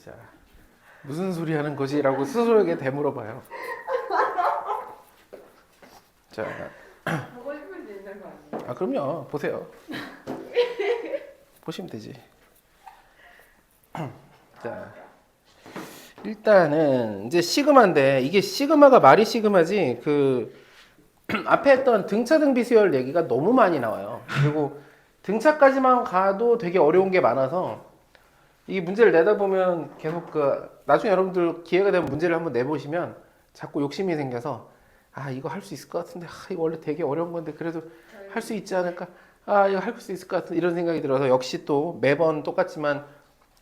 자, 무슨 소리 하는 거지? 라고 스스로에게 되물어봐요. 자, 보고 싶을 수 있는 거 아니에요? 아, 그럼요. 보세요. 보시면 되지. 자, 일단은 이제 시그마인데 이게 시그마가 말이 시그마지 앞에 했던 등차 등비수열 얘기가 너무 많이 나와요. 그리고 등차까지만 가도 되게 어려운 게 많아서 이 문제를 내다 보면 계속 나중에 여러분들 기회가 되면 문제를 한번 내보시면 자꾸 욕심이 생겨서 아 이거 할 수 있을 것 같은데 이거 원래 되게 어려운 건데 그래도 할 수 있지 않을까 이거 할 수 있을 것 같은 이런 생각이 들어서 역시 또 매번 똑같지만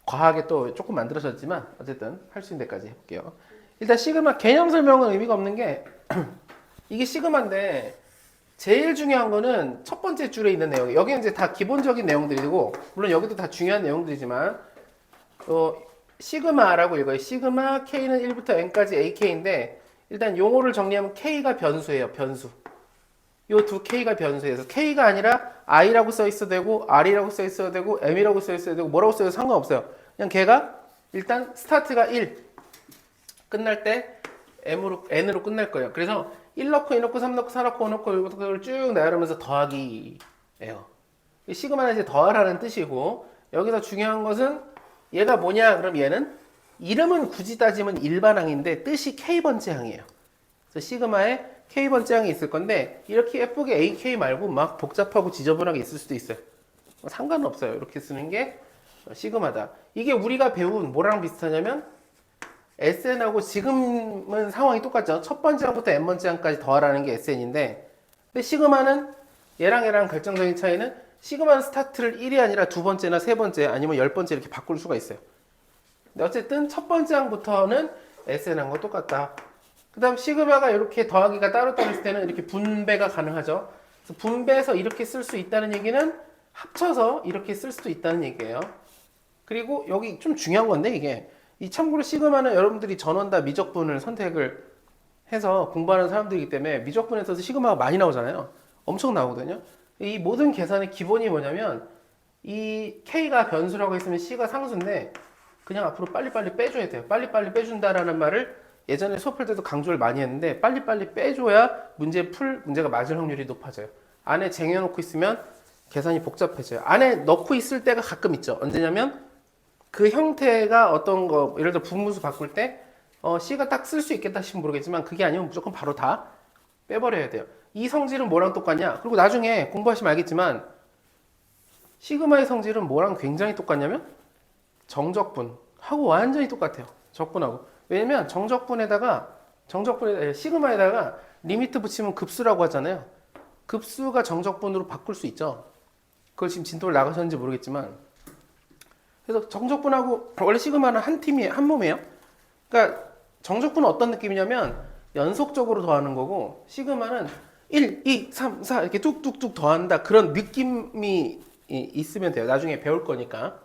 과하게 또 조금 만들어졌지만 어쨌든 할 수 있는 데까지 해볼게요. 일단 시그마 개념 설명은 의미가 없는 게 이게 시그마인데 제일 중요한 거는 첫 번째 줄에 있는 내용. 여기는 이제 다 기본적인 내용들이고 물론 여기도 다 중요한 내용들이지만 시그마라고 읽어요. 시그마 K는 1부터 N까지 AK인데 일단 용어를 정리하면 K가 변수예요. 변수. 요 두 K가 변수에서 K가 아니라 I라고 써 있어도 되고 R이라고 써 있어도 되고 M이라고 써 있어도 되고 뭐라고 써도 상관없어요. 그냥 걔가 일단 스타트가 1 끝날 때 N으로 끝날 거예요. 그래서 1 넣고 2 넣고 3 넣고 4 넣고 5 넣고 6 넣고 쭉 나열하면서 더하기예요. 시그마는 이제 더하라는 뜻이고 여기서 중요한 것은 얘가 뭐냐 그럼 얘는 이름은 굳이 따지면 일반항인데 뜻이 K번째 항이에요. 그래서 시그마에 K번째 항이 있을 건데 이렇게 예쁘게 AK 말고 막 복잡하고 지저분하게 있을 수도 있어요. 상관은 없어요. 이렇게 쓰는 게 시그마다. 이게 우리가 배운 뭐랑 비슷하냐면 SN하고 지금은 상황이 똑같죠. 첫 번째 항부터 N번째 항까지 더하라는 게 SN인데 근데 시그마는 얘랑 결정적인 차이는 시그마는 스타트를 1이 아니라 두 번째나 세 번째 아니면 10번째 이렇게 바꿀 수가 있어요. 근데 어쨌든 첫 번째 항부터는 SN항과 똑같다. 그 다음 시그마가 이렇게 더하기가 따로따로 있을 때는 이렇게 분배가 가능하죠. 그래서 분배해서 이렇게 쓸 수 있다는 얘기는 합쳐서 이렇게 쓸 수도 있다는 얘기예요. 그리고 여기 좀 중요한 건데 이게 이 참고로 시그마는 여러분들이 전원 다 미적분을 선택을 해서 공부하는 사람들이기 때문에 미적분에서도 시그마가 많이 나오잖아요. 엄청 나오거든요. 이 모든 계산의 기본이 뭐냐면 이 K가 변수라고 했으면 C가 상수인데 그냥 앞으로 빨리빨리 빼줘야 돼요. 빨리빨리 빼준다라는 말을 예전에 수업할 때도 강조를 많이 했는데 빨리빨리 빼줘야 문제가 맞을 확률이 높아져요. 안에 쟁여놓고 있으면 계산이 복잡해져요. 안에 넣고 있을 때가 가끔 있죠. 언제냐면 그 형태가 어떤 거 예를 들어 분무수 바꿀 때 C가 딱 쓸 수 있겠다 싶으면 모르겠지만 그게 아니면 무조건 바로 다 빼버려야 돼요. 이 성질은 뭐랑 똑같냐? 그리고 나중에 공부하시면 알겠지만 시그마의 성질은 뭐랑 굉장히 똑같냐면 정적분하고 완전히 똑같아요. 적분하고. 왜냐면 시그마에다가 리미트 붙이면 급수라고 하잖아요. 급수가 정적분으로 바꿀 수 있죠. 그걸 지금 진도를 나가셨는지 모르겠지만 그래서 정적분하고 원래 시그마는 한 몸이에요. 그러니까 정적분은 어떤 느낌이냐면 연속적으로 더하는 거고 시그마는 1, 2, 3, 4 이렇게 뚝뚝뚝 더한다 그런 느낌이 있으면 돼요. 나중에 배울 거니까.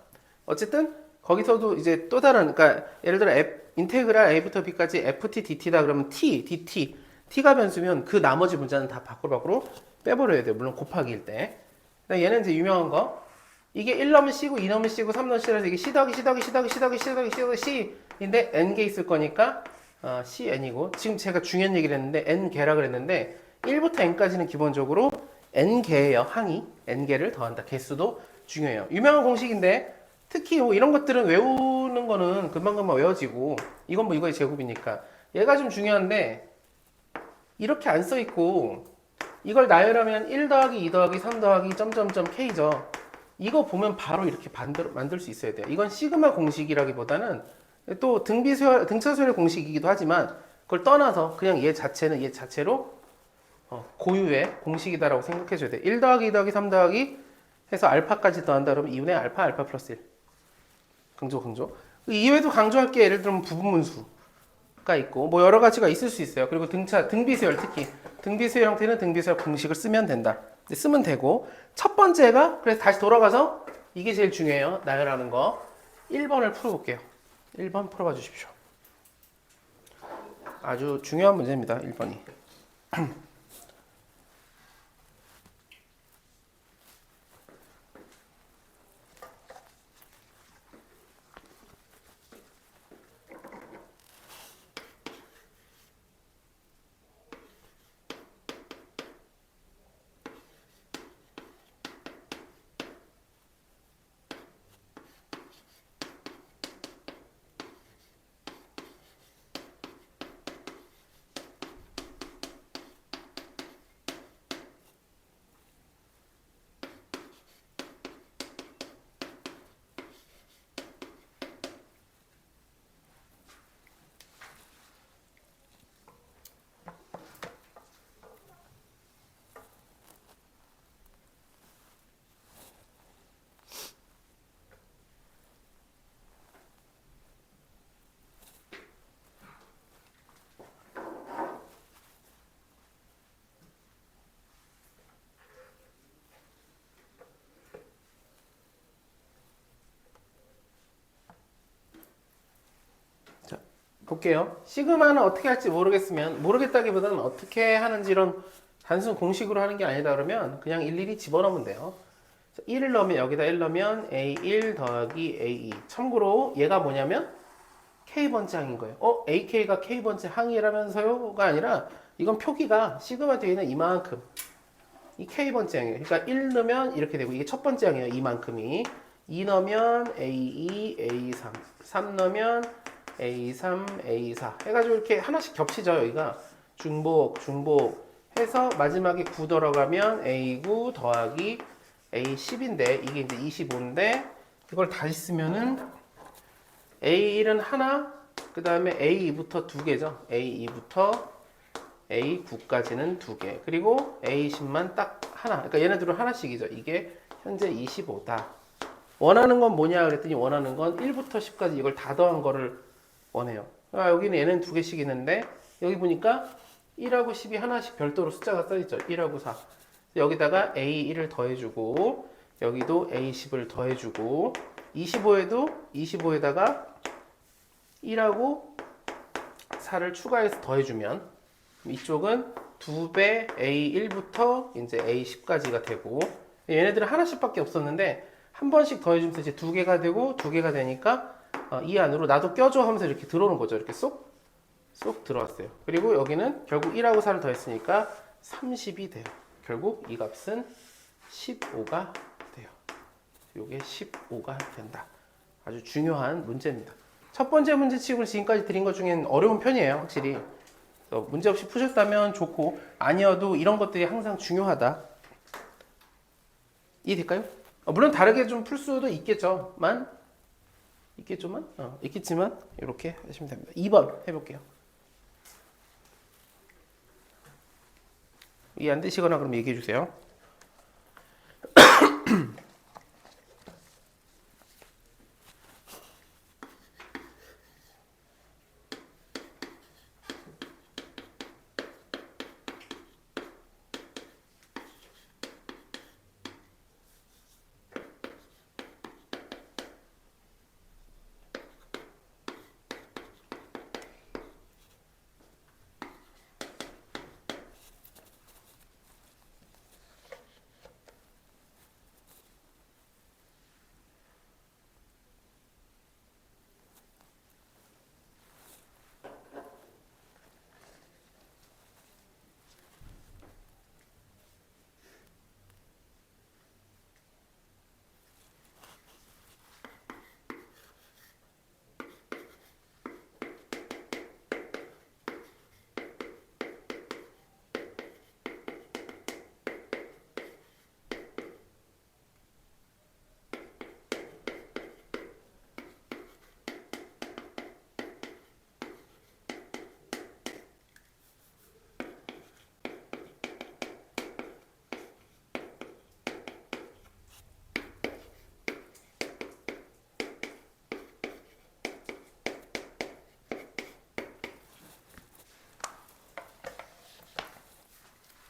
어쨌든 거기서도 이제 또 다른 그러니까 예를 들어 인테그랄 A부터 B까지 FT DT다 그러면 T, DT T가 변수면 그 나머지 문자는 다 밖으로 빼버려야 돼요. 물론 곱하기일 때. 얘는 이제 유명한 거 이게 1 넣으면 C고 2 넣으면 C고 3 넣으면 C라서 이게 C 더하기 C 더하기 C 더하기 C 더하기 C 더하기 C 더하기 C인데 N개 있을 거니까 CN이고 지금 제가 중요한 얘기를 했는데 N개라 그랬는데 1부터 N까지는 기본적으로 N개예요. 항이 N개를 더한다. 개수도 중요해요. 유명한 공식인데 특히 뭐 이런 것들은 외우는 거는 금방금방 외워지고 이건 뭐 이거의 제곱이니까 얘가 좀 중요한데 이렇게 안 써 있고 이걸 나열하면 1 더하기 2 더하기 3 더하기 점점점 K죠. 이거 보면 바로 이렇게 만들 수 있어야 돼요. 이건 시그마 공식이라기보다는 또 등차수열 공식이기도 하지만 그걸 떠나서 그냥 얘 자체는 얘 자체로 고유의 공식이다라고 생각해 줘야 돼. 1 더하기 2 더하기 3 더하기 해서 알파까지 더한다 그러면 2분의 알파 플러스 1. 강조. 이외에도 강조할 게 예를 들면 부분문수가 있고 뭐 여러 가지가 있을 수 있어요. 그리고 등비수열 특히 등비수열 형태는 등비수열 공식을 쓰면 된다. 쓰면 되고 첫 번째가 그래서 다시 돌아가서 이게 제일 중요해요. 나열하는 거 1번을 풀어볼게요. 1번 풀어봐 주십시오. 아주 중요한 문제입니다. 1번이. 볼게요. 시그마는 어떻게 할지 모르겠다기보다는 어떻게 하는지 이런 단순 공식으로 하는 게 아니다 그러면 그냥 일일이 집어넣으면 돼요. 1을 넣으면 여기다 1 넣으면 A1 더하기 A2. 참고로 얘가 뭐냐면 K번째 항인 거예요. AK가 K번째 항이라면서요가 아니라 이건 표기가 시그마 뒤에는 이만큼. 이 K번째 항이에요. 그러니까 1 넣으면 이렇게 되고 이게 첫 번째 항이에요. 이만큼이. 2 넣으면 A2, A3. 3 넣으면 A3, A4 해가지고 이렇게 하나씩 겹치죠. 여기가 중복, 중복 해서 마지막에 9 들어가면 A9 더하기 A10인데 이게 이제 25인데 이걸 다시 쓰면은 A1은 하나, 그 다음에 A2부터 두 개죠. A2부터 A9까지는 두 개. 그리고 A10만 딱 하나. 그러니까 얘네들은 하나씩이죠. 이게 현재 25다. 원하는 건 뭐냐 그랬더니 원하는 건 1부터 10까지 이걸 다 더한 거를 원해요. 여기는 얘는 두 개씩 있는데 여기 보니까 1하고 10이 하나씩 별도로 숫자가 써있죠. 1하고 4. 여기다가 A1을 더해주고 여기도 A10을 더해주고 25에도 25에다가 1하고 4를 추가해서 더해주면 이쪽은 2배 A1부터 이제 A10까지가 되고 얘네들은 하나씩밖에 없었는데 한 번씩 더해주면서 이제 두 개가 되고 두 개가 되니까 이 안으로 나도 껴줘 하면서 이렇게 들어오는 거죠. 이렇게 쏙 들어왔어요. 그리고 여기는 결국 1하고 4를 더했으니까 30이 돼요. 결국 이 값은 15가 돼요. 이게 15가 된다. 아주 중요한 문제입니다. 첫 번째 문제치고는 지금까지 드린 것 중엔 어려운 편이에요. 확실히. 그래서 문제 없이 푸셨다면 좋고 아니어도 이런 것들이 항상 중요하다. 이해될까요? 물론 다르게 좀 풀 수도 있겠지만 이렇게 하시면 됩니다. 2번 해볼게요. 이해 안 되시거나 그럼 얘기해 주세요.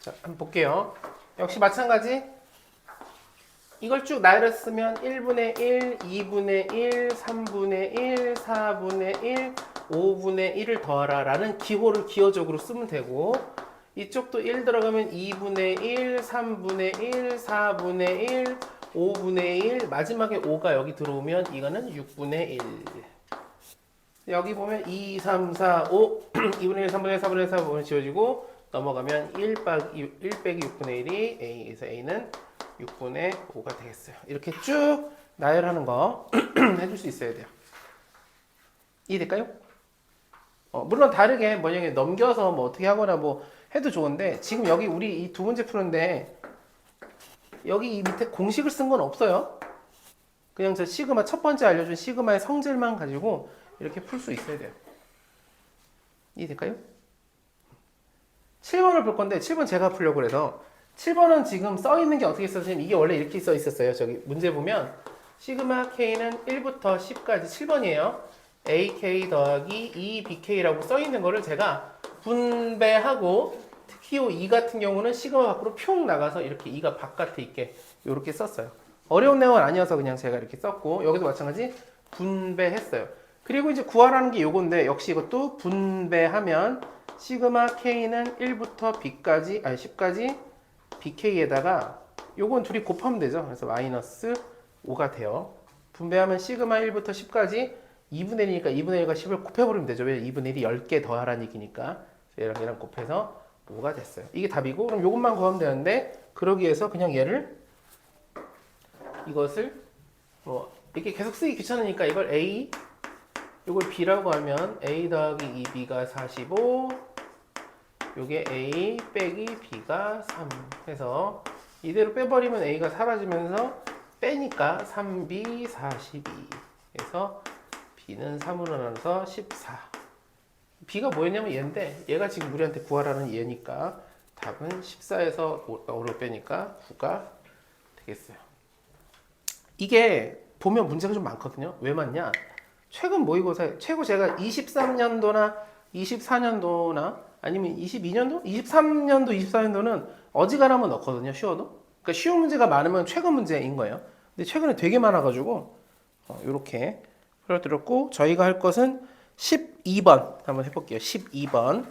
자, 한번 볼게요. 역시 마찬가지. 이걸 쭉 나열했으면 1분의 1, 2분의 1, 3분의 1, 4분의 1, 5분의 1을 더하라 라는 기호를 기호적으로 쓰면 되고 이쪽도 1 들어가면 2분의 1, 3분의 1, 4분의 1, 5분의 1 마지막에 5가 여기 들어오면 이거는 6분의 1 여기 보면 2, 3, 4, 5 2분의 1, 3분의 1, 4분의 1, 4분의 지워지고 넘어가면 1 빼기 6분의 1이 A에서 A는 6분의 5가 되겠어요. 이렇게 쭉 나열하는 거 해줄 수 있어야 돼요. 이해될까요? 물론 다르게 만약에 넘겨서 뭐 어떻게 하거나 뭐 해도 좋은데 지금 여기 우리 이 두 문제 푸는데 여기 이 밑에 공식을 쓴 건 없어요. 그냥 저 시그마 첫 번째 알려준 시그마의 성질만 가지고 이렇게 풀 수 있어야 돼요. 이해될까요? 7번을 볼 건데 7번 제가 풀려고 그래서 7번은 지금 써 있는 게 어떻게 써있냐면 이게 원래 이렇게 써 있었어요. 저기 문제 보면 시그마 K는 1부터 10까지 7번이에요. AK 더하기 2BK라고 써 있는 거를 제가 분배하고 특히요 2 같은 경우는 시그마 밖으로 뿅 나가서 이렇게 2가 바깥에 있게 이렇게 썼어요. 어려운 내용은 아니어서 그냥 제가 이렇게 썼고 여기도 마찬가지 분배했어요. 그리고 이제 구하라는 게 요건데 역시 이것도 분배하면 시그마 k는 1부터 b까지 아니 10까지 bk에다가 요건 둘이 곱하면 되죠. 그래서 마이너스 5가 돼요. 분배하면 시그마 1부터 10까지 2분의 1이니까 2분의 1과 10을 곱해버리면 되죠. 왜 2분의 1이 10개 더하라는 얘기니까 얘랑 곱해서 5가 됐어요. 이게 답이고 그럼 요것만 구하면 되는데 그러기 위해서 그냥 얘를 이것을 뭐 이렇게 계속 쓰기 귀찮으니까 이걸 A 이걸 B라고 하면 A 더하기 2B가 45 요게 A 빼기 B가 3 해서 이대로 빼버리면 A가 사라지면서 빼니까 3B 42 그래서 B는 3으로 나눠서 14 B가 뭐였냐면 얘인데 얘가 지금 우리한테 구하라는 얘니까 답은 14에서 5로 빼니까 9가 되겠어요. 이게 보면 문제가 좀 많거든요. 왜 많냐? 최근 모의고사 최고 제가 23년도나 24년도나 아니면 22년도, 23년도, 24년도는 어지간하면 넣거든요. 쉬워도. 그러니까 쉬운 문제가 많으면 최근 문제인 거예요. 근데 최근에 되게 많아가지고 이렇게 풀어드렸고 저희가 할 것은 12번 한번 해볼게요. 12번.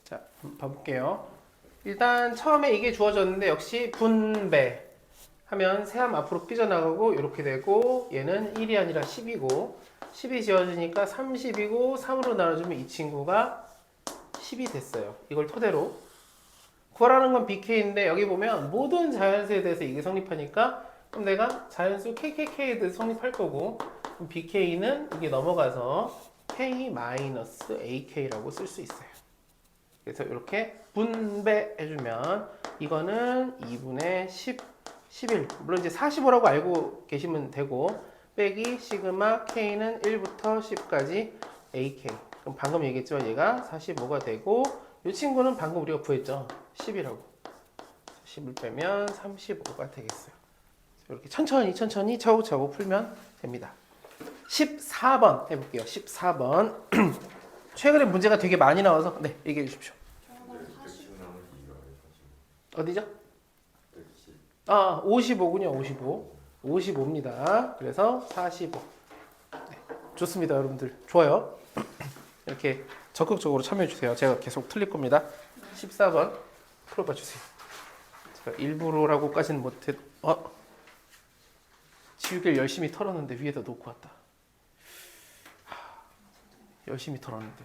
자, 봐볼게요. 일단 처음에 이게 주어졌는데 역시 분배 하면 세함 앞으로 삐져나가고 이렇게 되고 얘는 1이 아니라 10이고 10이 지어지니까 30이고 3으로 나눠주면 이 친구가 10이 됐어요. 이걸 토대로 구하라는 건 BK인데 여기 보면 모든 자연수에 대해서 이게 성립하니까 그럼 내가 자연수 KKK에 대해서 성립할 거고 그럼 BK는 이게 넘어가서 K-AK라고 쓸 수 있어요. 그래서 이렇게 분배해주면 이거는 2분의 10, 11 물론 이제 45라고 알고 계시면 되고 빼기 시그마 K는 1부터 10까지 AK 그럼 방금 얘기했지만 얘가 45가 되고 이 친구는 방금 우리가 구했죠 10이라고 10을 빼면 35가 되겠어요. 이렇게 천천히 차곡차곡 풀면 됩니다. 14번 해볼게요. 14번 최근에 문제가 되게 많이 나와서 네 얘기해 주십시오. 어디죠? 55군요. 55입니다. 그래서 45. 네, 좋습니다, 여러분들. 좋아요. 이렇게 적극적으로 참여해 주세요. 제가 계속 틀릴 겁니다. 14번 풀어봐 주세요. 제가 일부러라고까지는 못했. 지우개를 열심히 털었는데 위에다 놓고 왔다. 열심히 털었는데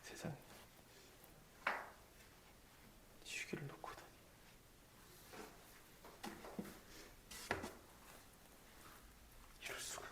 세상에 지우개를 놓고 다니. 이럴 수가.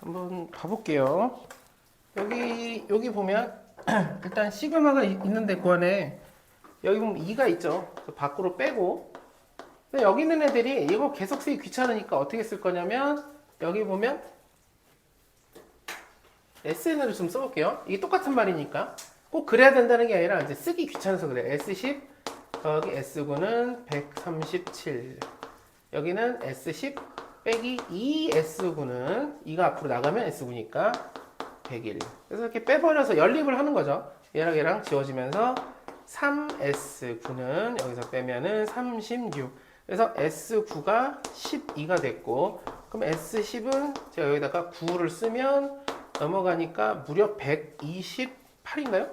한번 봐볼게요. 여기 보면 일단 시그마가 있는데 그 안에 여기 보면 2가 있죠. 그래서 밖으로 빼고 근데 여기 있는 애들이 이거 계속 쓰기 귀찮으니까 어떻게 쓸 거냐면 여기 보면 SN을 좀 써볼게요. 이게 똑같은 말이니까 꼭 그래야 된다는 게 아니라 이제 쓰기 귀찮아서 그래. S10 더하기 S9는 137. 여기는 S10 빼기 2S9는 2가 앞으로 나가면 S9니까 101. 그래서 이렇게 빼버려서 연립을 하는 거죠. 얘랑 지워지면서 3S9는 여기서 빼면은 36. 그래서 S9가 12가 됐고, 그럼 S10은 제가 여기다가 9를 쓰면 넘어가니까 무려 128인가요?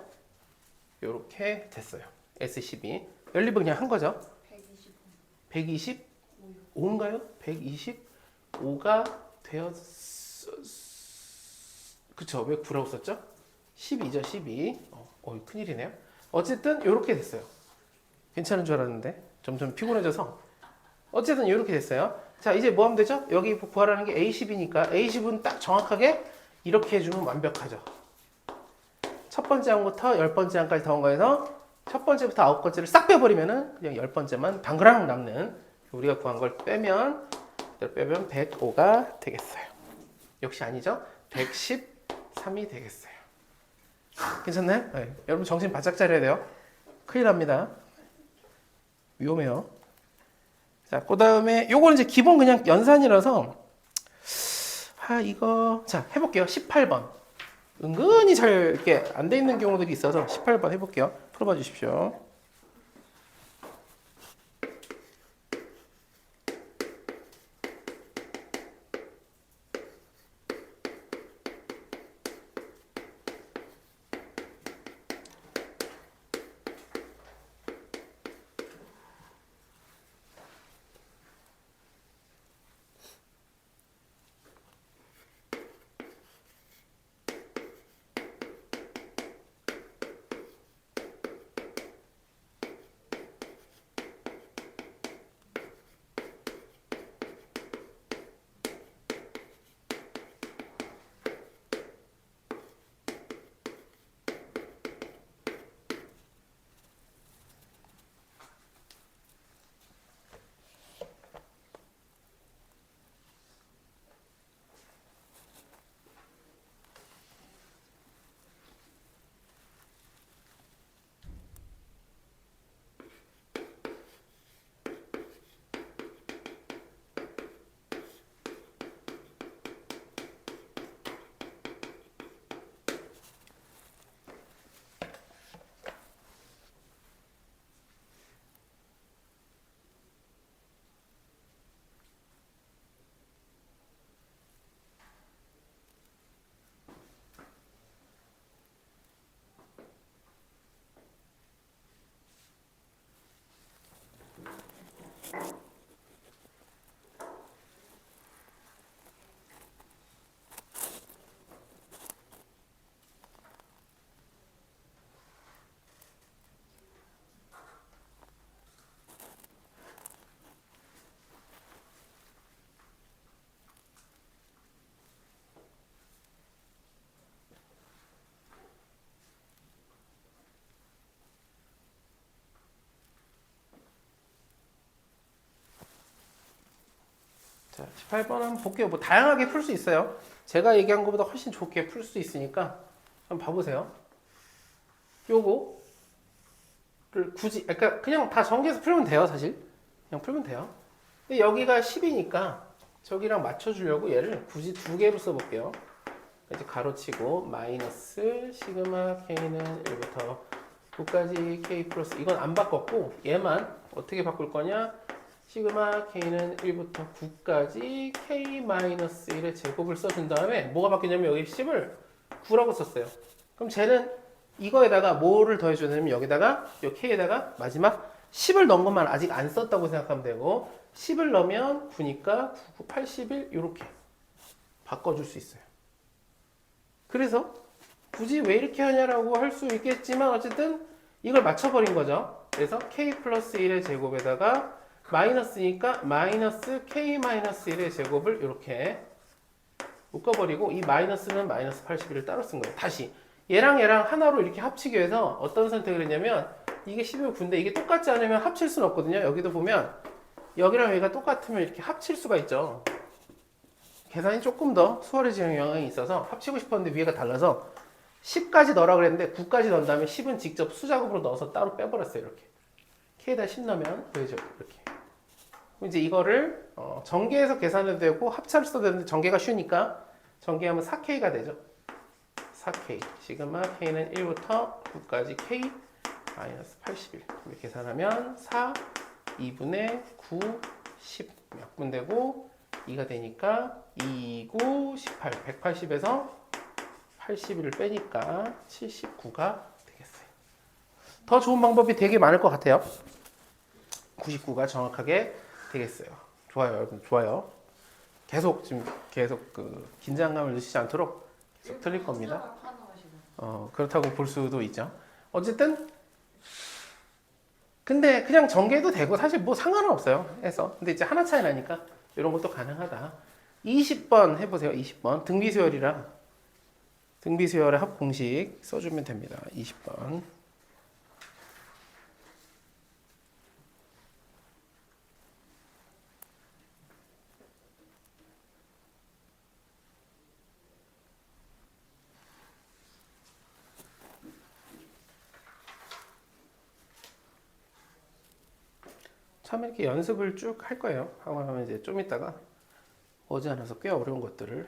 이렇게 됐어요. S10이. 연립을 그냥 한 거죠. 125인가요? 125가 되었, 그쵸. 왜 9라고 썼죠? 12죠, 12. 큰일이네요. 어쨌든 이렇게 됐어요. 괜찮은 줄 알았는데 점점 피곤해져서 어쨌든 이렇게 됐어요. 자, 이제 뭐 하면 되죠? 여기 구하라는 게 A10이니까 A10은 딱 정확하게 이렇게 해주면 완벽하죠. 첫 번째 항부터 10번째 항까지 더한 거에서 첫 번째부터 9번째를 싹 빼버리면은 그냥 10번째만 당그랑 남는 우리가 구한 걸 빼면 105가 되겠어요. 역시 아니죠? 113이 되겠어요. 괜찮나요? 네. 여러분 정신 바짝 차려야 돼요. 큰일 납니다. 위험해요. 자, 그 다음에 요거는 이제 기본 그냥 연산이라서 이거 자 해볼게요. 18번 은근히 잘 이렇게 안 돼 있는 경우들이 있어서 18번 해볼게요. 풀어봐 주십시오. 자, 18번 한번 볼게요. 뭐 다양하게 풀 수 있어요. 제가 얘기한 것보다 훨씬 좋게 풀 수 있으니까 한번 봐보세요. 요거를 굳이, 그러니까 그냥 다 전개해서 풀면 돼요, 사실. 그냥 풀면 돼요. 근데 여기가 10이니까 저기랑 맞춰주려고 얘를 굳이 두 개로 써볼게요. 이제 가로치고 마이너스 시그마 k는 1부터 9까지 k 플러스 이건 안 바꿨고 얘만 어떻게 바꿀 거냐? 시그마 k는 1부터 9까지 k-1의 제곱을 써준 다음에 뭐가 바뀌냐면 여기 10을 9라고 썼어요. 그럼 쟤는 이거에다가 뭐를 더해주냐면 여기다가 이 k에다가 마지막 10을 넣은 것만 아직 안 썼다고 생각하면 되고 10을 넣으면 9니까 9, 9, 81 이렇게 바꿔줄 수 있어요. 그래서 굳이 왜 이렇게 하냐라고 할 수 있겠지만 어쨌든 이걸 맞춰버린 거죠. 그래서 k 플러스 1의 제곱에다가 마이너스니까 마이너스 k 마이너스 1의 제곱을 이렇게 묶어버리고 이 마이너스는 마이너스 81을 따로 쓴 거예요. 다시 얘랑 얘랑 하나로 이렇게 합치기 위해서 어떤 선택을 했냐면 이게 12의 9인데 이게 똑같지 않으면 합칠 수는 없거든요. 여기도 보면 여기랑 여기가 똑같으면 이렇게 합칠 수가 있죠. 계산이 조금 더 수월해지는 영향이 있어서 합치고 싶었는데 위에가 달라서 10까지 넣으라 그랬는데 9까지 넣은 다음에 10은 직접 수작업으로 넣어서 따로 빼버렸어요. 이렇게 K에다 10 넣으면 보이죠? 이렇게. 그럼 이제 이거를 전개해서 계산해도 되고 합차를 써도 되는데 전개가 쉬우니까 전개하면 4K가 되죠. 4K 시그마 K는 1부터 9까지 K 마이너스 81 이렇게 계산하면 4 2분의 9 10 약분 되고 2가 되니까 2, 9, 18 180에서 81을 빼니까 79가 되겠어요. 더 좋은 방법이 되게 많을 것 같아요. 99가 정확하게 되겠어요. 좋아요, 여러분. 좋아요. 계속 그 긴장감을 넣으시지 않도록 계속 틀릴 겁니다. 그렇다고 볼 수도 있죠. 어쨌든 근데 그냥 전개해도 되고 사실 뭐 상관은 없어요. 해서. 근데 이제 하나 차이 나니까 이런 것도 가능하다. 20번 해보세요. 20번 등비수열이라 등비수열의 합 공식 써주면 됩니다. 20번. 처음에 이렇게 연습을 쭉 할 거예요. 하고 나면 이제 좀 있다가 오지 않아서 꽤 어려운 것들을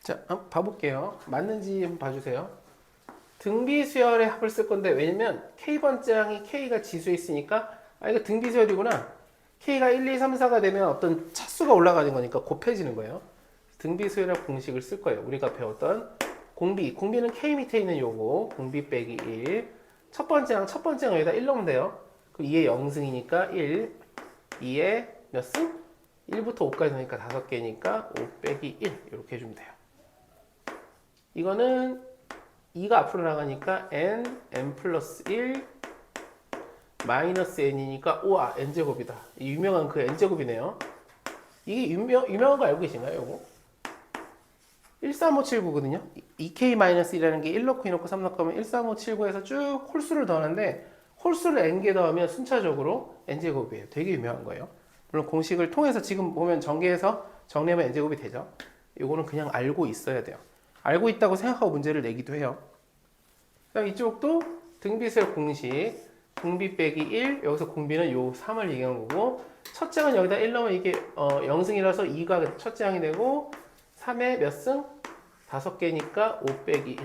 자, 한번 봐볼게요. 맞는지 한번 봐주세요. 등비수열의 합을 쓸 건데 왜냐면 K번장이 K가 지수에 있으니까 이거 등비수열이구나. K가 1, 2, 3, 4가 되면 어떤 차수가 올라가는 거니까 곱해지는 거예요. 등비수열의 공식을 쓸 거예요. 우리가 배웠던 공비는 K 밑에 있는 요거 공비 빼기 1. 첫 번째랑 여기다 1 넣으면 돼요. 그 2의 0승이니까 1, 2의 몇 승? 1부터 5까지 넣으니까 5개니까 5 빼기 1 이렇게 해주면 돼요. 이거는 2가 앞으로 나가니까 n 플러스 1 마이너스 n이니까 우와 n제곱이다. 유명한 그 n제곱이네요. 이게 유명한 거 알고 계신가요? 요거 13579거든요. 2k-1이라는 게 1 넣고 2 넣고 3 넣고 하면 13579에서 쭉 홀수를 더하는데 홀수를 n개 더하면 순차적으로 n제곱이에요. 되게 유명한 거예요. 물론 공식을 통해서 지금 보면 전개해서 정리하면 n제곱이 되죠. 요거는 그냥 알고 있어야 돼요. 알고 있다고 생각하고 문제를 내기도 해요. 그다음 이쪽도 등비수열 공식 공비 빼기 1 여기서 공비는 요 3을 얘기한 거고 첫째 항은 여기다 1 넣으면 이게 0승이라서 2가 첫째 항이 되고 3의 몇 승? 5개니까 5 빼기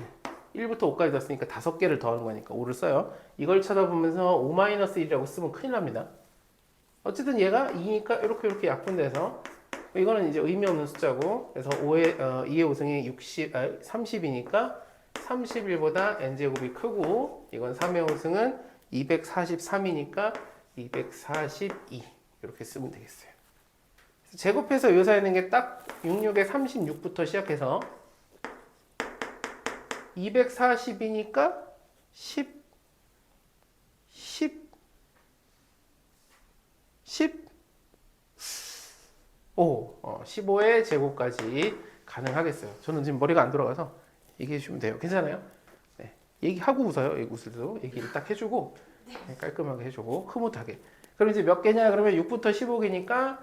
1 1부터 5까지 넣었으니까 5개를 더하는 거니까 5를 써요. 이걸 찾아보면서 5-1이라고 쓰면 큰일 납니다. 어쨌든 얘가 2니까 이렇게 약분돼서 이거는 이제 의미 없는 숫자고 그래서 2의 5승이 30이니까 31보다 n제곱이 크고 이건 3의 5승은 243이니까 242 이렇게 쓰면 되겠어요. 제곱해서 묘사하는 게 딱 66의 36부터 시작해서 240이니까 10, 10, 10, 15의 제곱까지 가능하겠어요. 저는 지금 머리가 안 돌아가서 얘기해 주시면 돼요. 괜찮아요? 네. 얘기하고 웃어요. 웃어도 얘기를 딱 해주고 네, 깔끔하게 해주고 흐뭇하게. 그럼 이제 몇 개냐? 그러면 6부터 15개니까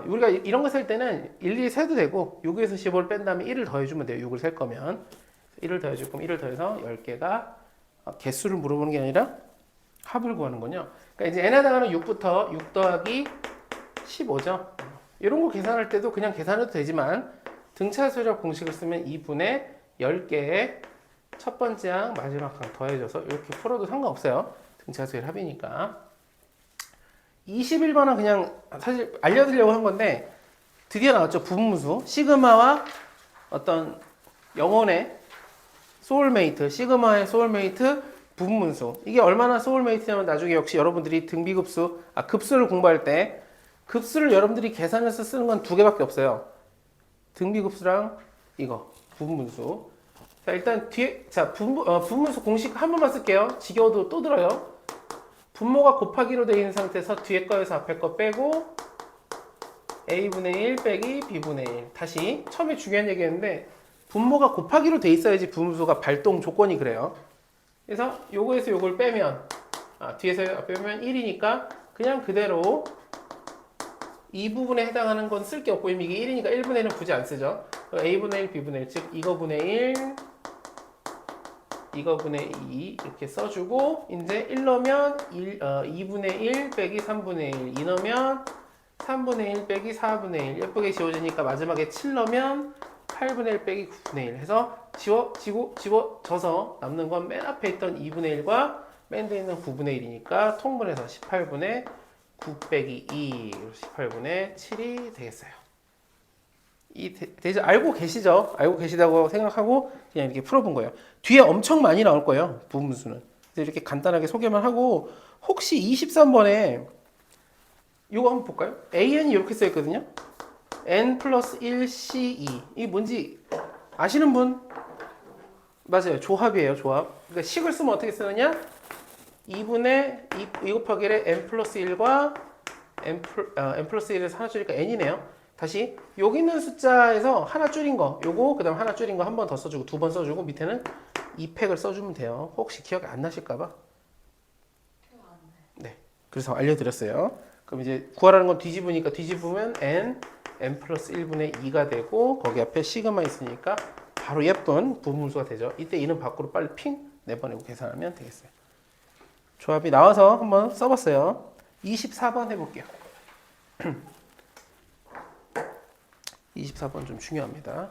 우리가 이런 거 셀 때는 일일이 세도 되고 6에서 15를 뺀 다음에 1을 더해주면 돼요. 6을 셀 거면 1을 더해줄 거면 1을 더해서 10개가 개수를 물어보는 게 아니라 합을 구하는 거요. 그러니까 이제 n에다가는 6부터 6 더하기 15죠. 이런 거 계산할 때도 그냥 계산해도 되지만 등차수열합 공식을 쓰면 2분의 10개의 첫 번째 항 마지막 항 더해져서 이렇게 풀어도 상관없어요. 등차수열합이니까. 21번은 그냥 사실 알려드리려고 한 건데 드디어 나왔죠. 부분수 시그마와 어떤 영혼의 소울메이트, 시그마의 소울메이트 부분수. 이게 얼마나 소울메이트냐면 나중에 역시 여러분들이 등비급수, 급수를 공부할 때 급수를 여러분들이 계산해서 쓰는 건 두 개밖에 없어요. 등비급수랑 이거 부분수. 자 일단 뒤에 부분수 공식 한 번만 쓸게요. 지겨워도 또 들어요. 분모가 곱하기로 되어 있는 상태에서 뒤에 거에서 앞에 거 빼고 a분의 1 빼기 b분의 1. 다시 처음에 중요한 얘기였는데 분모가 곱하기로 돼 있어야지 분수가 발동 조건이 그래요. 그래서 요거에서 요걸 빼면 뒤에서 앞에 빼면 1이니까 그냥 그대로 이 부분에 해당하는 건 쓸 게 없고 이미 이게 1이니까 1분의 1은 굳이 안 쓰죠. a분의 1, b분의 1, 즉 이거분의 1, 이거분의 2 이렇게 써주고 이제 1 넣으면 2분의 1 빼기 3분의 1, 2 넣으면 3분의 1 빼기 4분의 1 예쁘게 지워지니까 마지막에 7 넣으면 8분의 1 빼기 9분의 1 해서 지워져서 남는 건 맨 앞에 있던 2분의 1과 맨 뒤에 있는 9분의 1이니까 통분해서 18분의 9 빼기 2 18분의 7이 되겠어요. 알고 계시죠? 알고 계시다고 생각하고 그냥 이렇게 풀어본 거예요. 뒤에 엄청 많이 나올 거예요. 부분수는. 이렇게 간단하게 소개만 하고 혹시 23번에 이거 한번 볼까요? AN이 이렇게 써있거든요. N 플러스 1 C2 이게 뭔지 아시는 분? 맞아요. 조합이에요. 조합. 그러니까 식을 쓰면 어떻게 쓰느냐? 2분의 2 곱하기 1에 N 플러스 1과 N 플러스 1에서 하나 줄이니까 N이네요. 다시 여기 있는 숫자에서 하나 줄인 거 요거 그 다음 하나 줄인 거 한 번 더 써주고 두 번 써주고 밑에는 2팩을 써주면 돼요. 혹시 기억이 안 나실까봐. 네. 그래서 알려드렸어요. 그럼 이제 구하라는 건 뒤집으니까 뒤집으면 n 플러스 1분의 2가 되고 거기 앞에 시그마 있으니까 바로 예쁜 부분수가 되죠. 이때 2는 밖으로 빨리 핑 내보내고 계산하면 되겠어요. 조합이 나와서 한번 써봤어요. 24번 해볼게요. 24번 좀 중요합니다.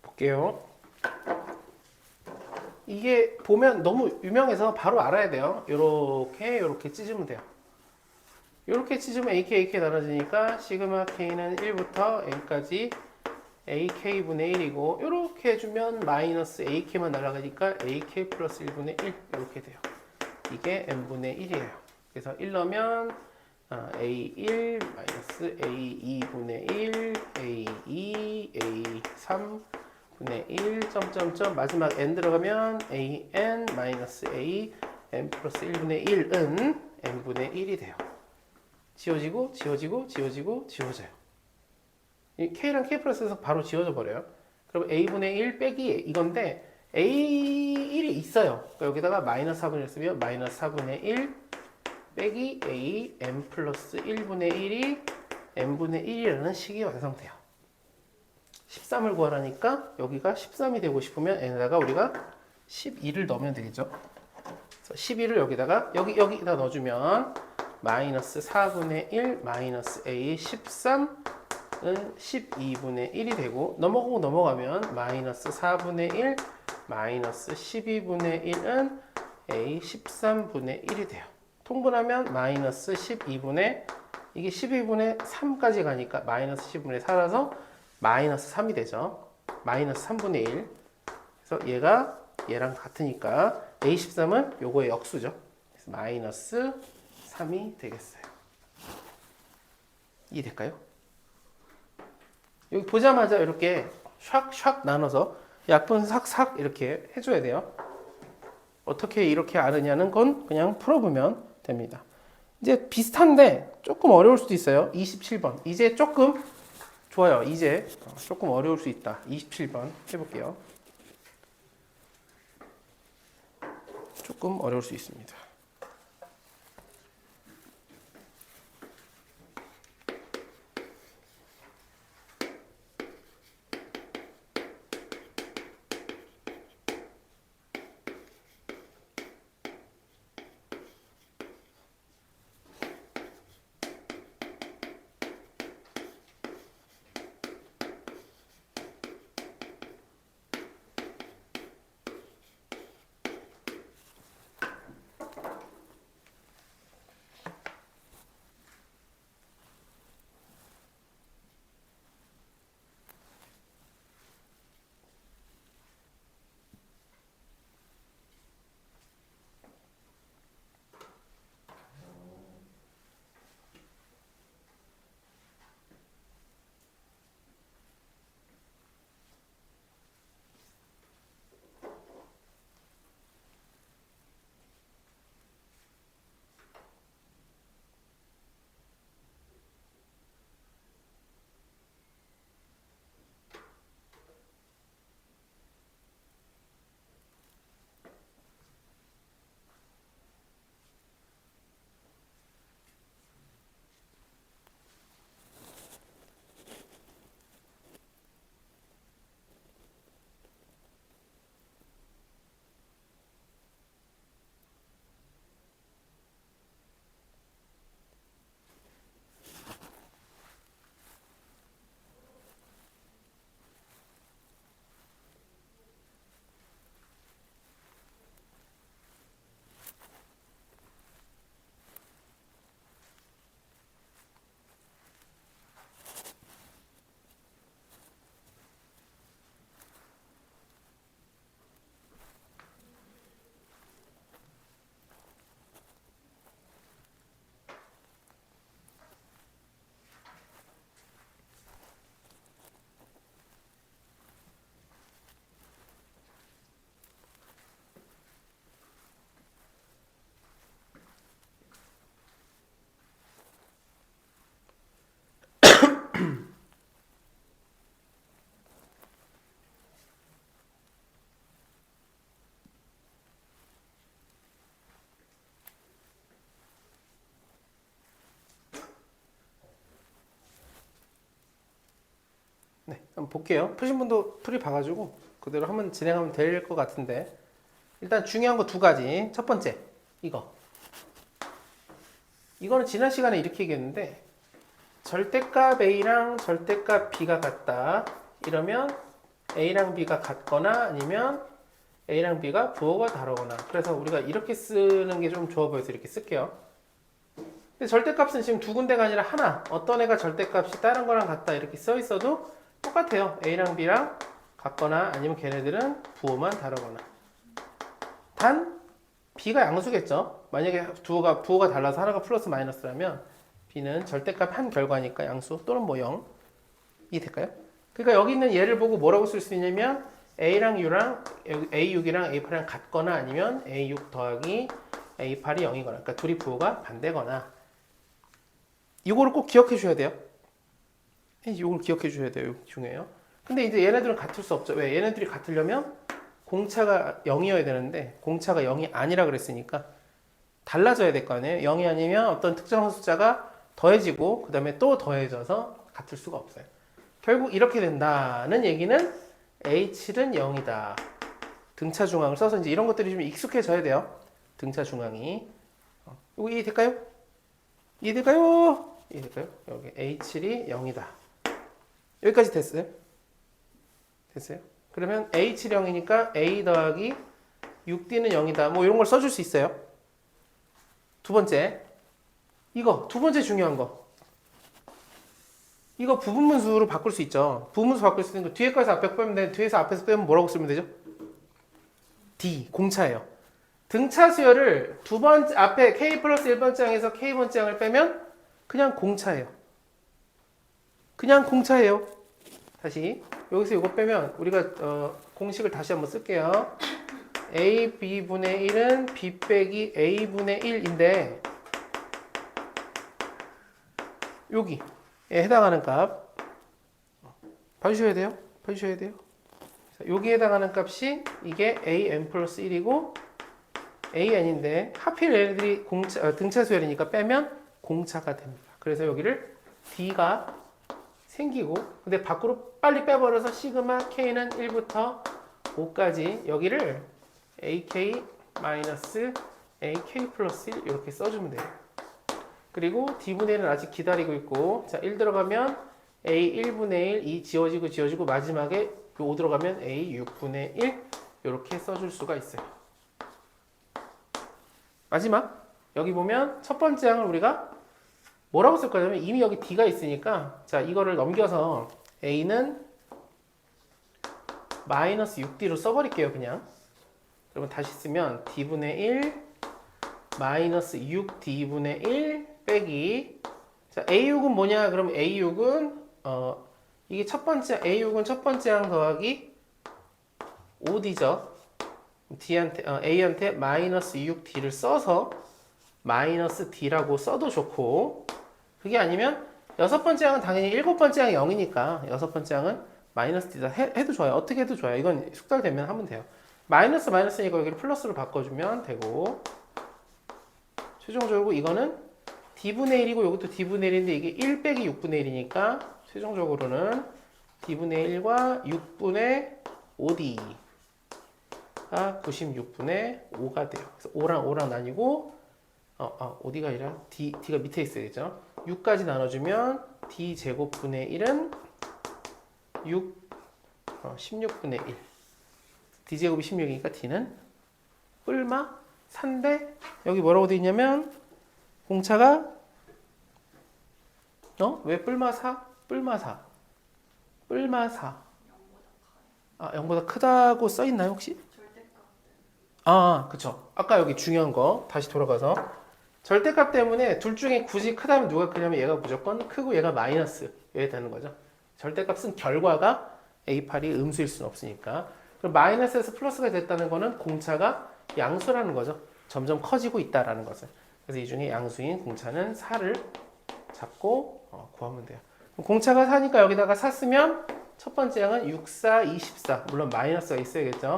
볼게요. 이게 보면 너무 유명해서 바로 알아야 돼요. 요렇게 찢으면 돼요. 이렇게 찢으면 AK 나눠지니까 시그마 K는 1부터 N까지 AK분의 1이고 이렇게 해주면 마이너스 AK만 날아가니까 AK 플러스 1분의 1 이렇게 돼요. 이게 N분의 1이에요. 그래서 1 넣으면 A1 마이너스 A2분의 1 A2 A3분의 1 점점점 마지막 N 들어가면 AN 마이너스 A N 플러스 1분의 1은 N분의 1이 돼요. 지워지고 지워지고 지워지고 지워져요. 이 K랑 K 플러스에서 바로 지워져 버려요. 그럼 A분의 1 빼기 이건데 A1이 있어요. 그러니까 여기다가 마이너스 4분의 1 쓰면 마이너스 4분의 1 빼기 A M 플러스 1분의 1이 N분의 1이라는 식이 완성돼요. 13을 구하라니까 여기가 13이 되고 싶으면 N에다가 우리가 12를 넣으면 되겠죠. 그래서 12를 여기다가 여기다 넣어주면 마이너스 4분의 1 마이너스 A 13은 12분의 1이 되고 넘어가고 넘어가면 마이너스 4분의 1 마이너스 12분의 1은 A 13분의 1이 돼요. 통분하면 마이너스 12분의 이게 12분의 3까지 가니까 마이너스 10분의 4라서 마이너스 3이 되죠. 마이너스 3분의 1. 그래서 얘가 얘랑 같으니까 A13은 요거의 역수죠. 그래서 마이너스 3이 되겠어요. 이해될까요? 여기 보자마자 이렇게 샥샥 나눠서 약분 삭삭 이렇게 해줘야 돼요. 어떻게 이렇게 아느냐는 건 그냥 풀어보면 됩니다. 이제 비슷한데 조금 어려울 수도 있어요. 27번. 이제 조금 좋아요. 이제 조금 어려울 수 있다. 27번 해볼게요. 조금 어려울 수 있습니다. 네, 한번 볼게요. 푸신 분도 풀이 봐가지고 그대로 한번 진행하면 될 것 같은데 일단 중요한 거 두 가지. 첫 번째, 이거는 지난 시간에 이렇게 얘기했는데 절대값 A랑 절대값 B가 같다. 이러면 A랑 B가 같거나 아니면 A랑 B가 부호가 다르거나 그래서 우리가 이렇게 쓰는 게 좀 좋아 보여서 이렇게 쓸게요. 근데 절대값은 지금 두 군데가 아니라 하나. 어떤 애가 절대값이 다른 거랑 같다 이렇게 써 있어도 똑같아요. A랑 B랑 같거나 아니면 걔네들은 부호만 다르거나. 단 B가 양수겠죠. 만약에 부호가 달라서 하나가 플러스 마이너스라면 B는 절대값 한 결과니까 양수 또는 뭐 0. 이 될까요? 그러니까 여기 있는 얘를 보고 뭐라고 쓸 수 있냐면 A랑 U랑 A6이랑 A8이랑 같거나 아니면 A6 더하기 A8이 0이거나 그러니까 둘이 부호가 반대거나 이거를 꼭 기억해 줘야 돼요. 이걸 기억해 줘야 돼요. 이거 중요해요. 근데 이제 얘네들은 같을 수 없죠. 왜? 얘네들이 같으려면 공차가 0이어야 되는데 공차가 0이 아니라 그랬으니까 달라져야 될 거 아니에요. 0이 아니면 어떤 특정한 숫자가 더해지고 그 다음에 또 더해져서 같을 수가 없어요. 결국 이렇게 된다는 얘기는 H는 0이다. 등차 중앙을 써서 이제 이런 것들이 좀 익숙해져야 돼요. 등차 중앙이. 이거 이해될까요? 이해될까요? 이해될까요? 여기 H7이 0이다. 여기까지 됐어요? 됐어요? 그러면 H7이 0이니까 A 더하기 6D는 0이다. 뭐 이런 걸 써줄 수 있어요. 두 번째. 이거 두 번째 중요한 거. 이거 부분문수로 바꿀 수 있죠. 부분문수 바꿀 수 있는 거 뒤에 거에서 앞에 빼면 돼. 뒤에서 앞에서 빼면 뭐라고 쓰면 되죠? D 공차예요. 등차 수열을 두 번째 앞에 K 플러스 1번째 항에서 K번째 항을 빼면 그냥 공차예요. 그냥 공차예요. 다시 여기서 이거 빼면 우리가 공식을 다시 한번 쓸게요. A B분의 1은 B 빼기 A분의 1인데 여기에 해당하는 값 봐주셔야 돼요. 봐주셔야 돼요. 자, 여기에 해당하는 값이 이게 AN 플러스 1이고 AN인데 하필 얘네들이 등차 수열이니까 빼면 공차가 됩니다. 그래서 여기를 D가 생기고 근데 밖으로 빨리 빼버려서 시그마 K는 1부터 5까지 여기를 AK 마이너스 AK 플러스 1 이렇게 써주면 돼요. 그리고 D분의 1은 아직 기다리고 있고 자 1 들어가면 A 1분의 1 2 지워지고 마지막에 5 들어가면 A 6분의 1 이렇게 써줄 수가 있어요. 마지막 여기 보면 첫 번째 항을 우리가 뭐라고 쓸 거냐면 이미 여기 D가 있으니까 자 이거를 넘겨서 A는 마이너스 6D로 써버릴게요 그냥. 그러면 다시 쓰면 D분의 1 마이너스 6D분의 1 빼기 자 A6은 뭐냐 그럼 A6은 이게 첫 번째 A6은 첫 번째 항 더하기 5D죠. A한테 마이너스 6D를 써서 마이너스 D라고 써도 좋고 그게 아니면 여섯 번째 항은 당연히 일곱 번째 항이 0이니까 여섯 번째 항은 마이너스 D다 해도 좋아요. 어떻게 해도 좋아요. 이건 숙달되면 하면 돼요. 마이너스니까 여기를 플러스로 바꿔주면 되고 최종적으로 이거는 D분의 1이고 이것도 D분의 1인데 이게 1 빼기 6분의 1이니까 최종적으로는 D분의 1과 6분의 5D가 96분의 5가 돼요. 그래서 5랑 나뉘고 어디가 아니라 D가 밑에 있어야겠죠. 6까지 나눠주면 D 제곱분의 1은 16분의 1. D 제곱이 16이니까 D는 뿔마 4인데 여기 뭐라고 되어 있냐면 공차가 왜 뿔마 4? 뿔마 4. 뿔마 4. 0보다 크다고 써 있나요 혹시? 그쵸. 아까 여기 중요한 거 다시 돌아가서 절대값 때문에 둘 중에 굳이 크다면 누가 크냐면 얘가 무조건 크고 얘가 마이너스 여기 되는 거죠. 절대값은 결과가 A8이 음수일 수는 없으니까. 그럼 마이너스에서 플러스가 됐다는 거는 공차가 양수라는 거죠. 점점 커지고 있다라는 것을. 그래서 이 중에 양수인 공차는 4를 잡고 구하면 돼요. 공차가 4니까 여기다가 4 쓰면 첫 번째 항은 6, 4, 24. 물론 마이너스가 있어야겠죠.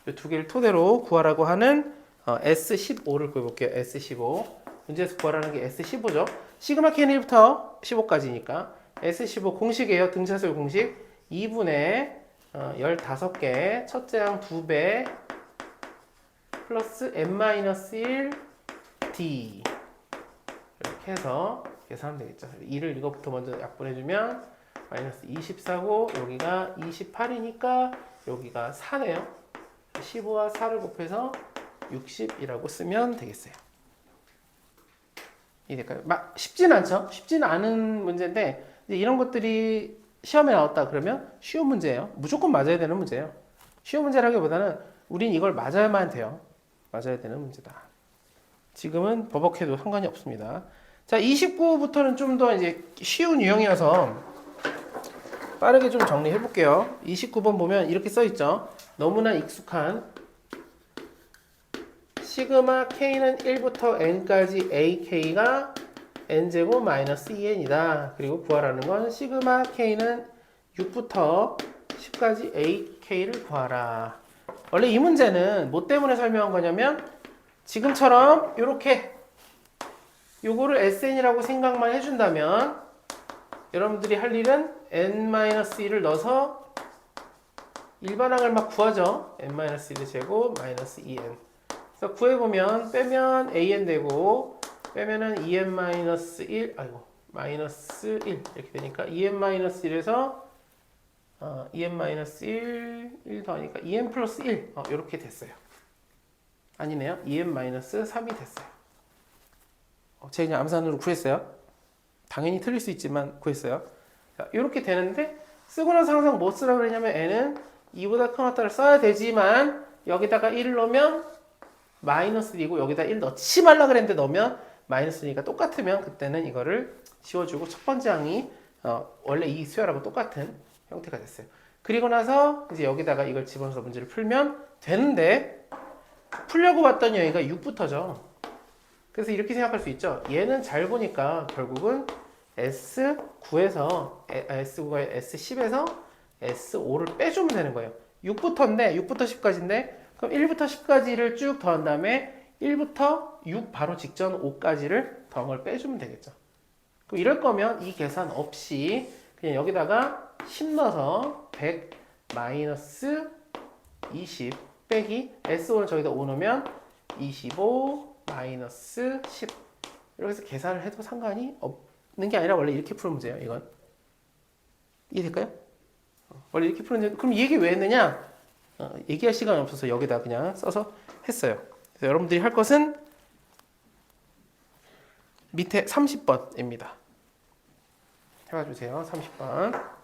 이 두 개를 토대로 구하라고 하는 S15를 구해볼게요. S15. 문제에서 구하라는 게 S15죠. 시그마 K는 1부터 15까지니까 S15 공식이에요. 등차수열 공식. 2분의 15개 첫째 항 2배 플러스 n-1 d 이렇게 해서 계산하면 되겠죠. 2를 이거부터 먼저 약분해주면 마이너스 24고 여기가 28이니까 여기가 4네요. 15와 4를 곱해서 60이라고 쓰면 되겠어요. 이해될까요? 막 쉽지는 않죠. 쉽지는 않은 문제인데 이제 이런 것들이 시험에 나왔다 그러면 쉬운 문제예요. 무조건 맞아야 되는 문제예요. 쉬운 문제라기보다는 우린 이걸 맞아야만 돼요. 맞아야 되는 문제다. 지금은 버벅해도 상관이 없습니다. 자, 29부터는 좀 더 이제 쉬운 유형이어서 빠르게 좀 정리해 볼게요. 29번 보면 이렇게 써 있죠. 너무나 익숙한 시그마 k는 1부터 n까지 ak가 n제곱 마이너스 2n이다. 그리고 구하라는 건 시그마 k는 6부터 10까지 ak를 구하라. 원래 이 문제는 뭐 때문에 설명한 거냐면 지금처럼 이렇게 요거를 SN이라고 생각만 해준다면 여러분들이 할 일은 n-1을 넣어서 일반항을 막 구하죠. n-1의 제곱 마이너스 2n. 그래서 구해보면 빼면 an 되고 빼면은 2n-1 아이고 마이너스 1 이렇게 되니까 2n-1에서 2n-1 1 더하니까 2n 플러스 1 이렇게 됐어요. 아니네요. 2n-3이 됐어요. 제가 그냥 암산으로 구했어요. 당연히 틀릴 수 있지만 구했어요. 자, 이렇게 되는데 쓰고 나서 항상 뭐 쓰라고 그러냐면 n은 2보다 큰 왔다를 써야 되지만 여기다가 1을 넣으면 마이너스 2고 여기다 1 넣지 말라 그랬는데 넣으면 마이너스니까 똑같으면 그때는 이거를 지워주고 첫 번째 항이 원래 이 수열하고 똑같은 형태가 됐어요. 그리고 나서 이제 여기다가 이걸 집어넣어서 문제를 풀면 되는데 풀려고 봤더니 여기가 6부터죠. 그래서 이렇게 생각할 수 있죠. 얘는 잘 보니까 결국은 S9에서 S9가 S10에서 S5를 빼주면 되는 거예요. 6부터인데 6부터 10까지인데 그럼 1부터 10까지를 쭉 더한 다음에 1부터 6 바로 직전 5까지를 더한 걸 빼주면 되겠죠. 그럼 이럴 거면 이 계산 없이 그냥 여기다가 10 넣어서 100 마이너스 20 빼기 S5를 저기다 5 넣으면 25 마이너스 10 이렇게 해서 계산을 해도 상관이 없는 게 아니라 원래 이렇게 푸는 문제예요. 이건 이해될까요? 원래 이렇게 푸는 문제. 그럼 이 얘기 왜 했느냐? 얘기할 시간이 없어서 여기다 그냥 써서 했어요. 그래서 여러분들이 할 것은 밑에 30번입니다. 해봐주세요. 30번.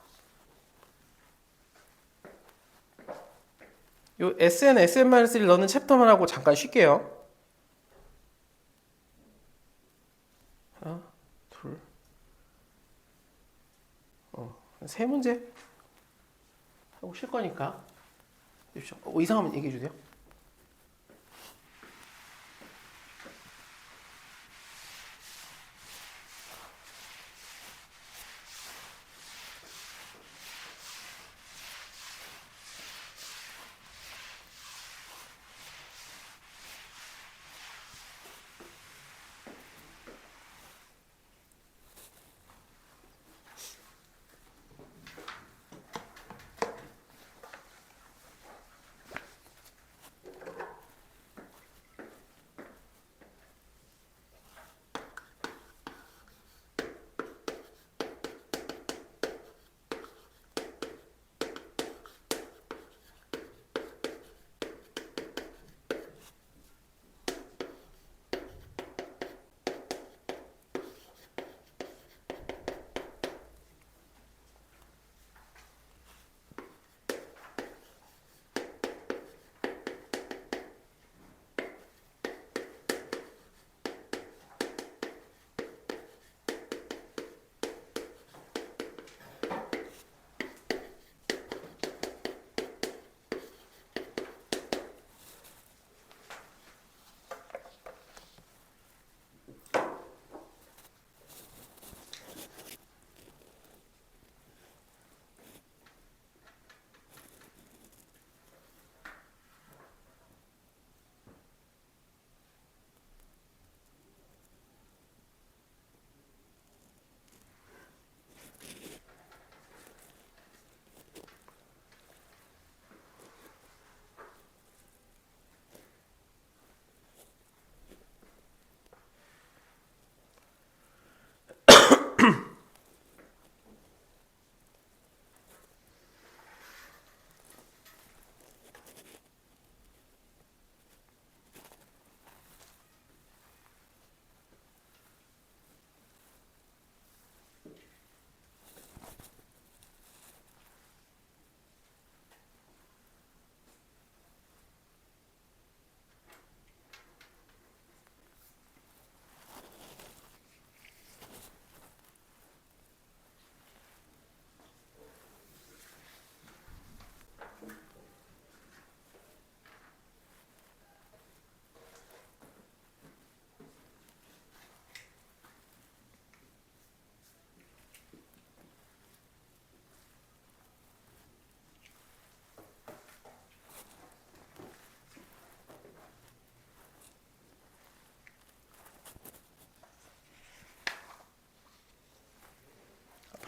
요 SN, SN-1을 넣는 챕터만 하고 잠깐 쉴게요. 하나, 둘, 세 문제 하고 쉴 거니까 이상하면 얘기해 주세요.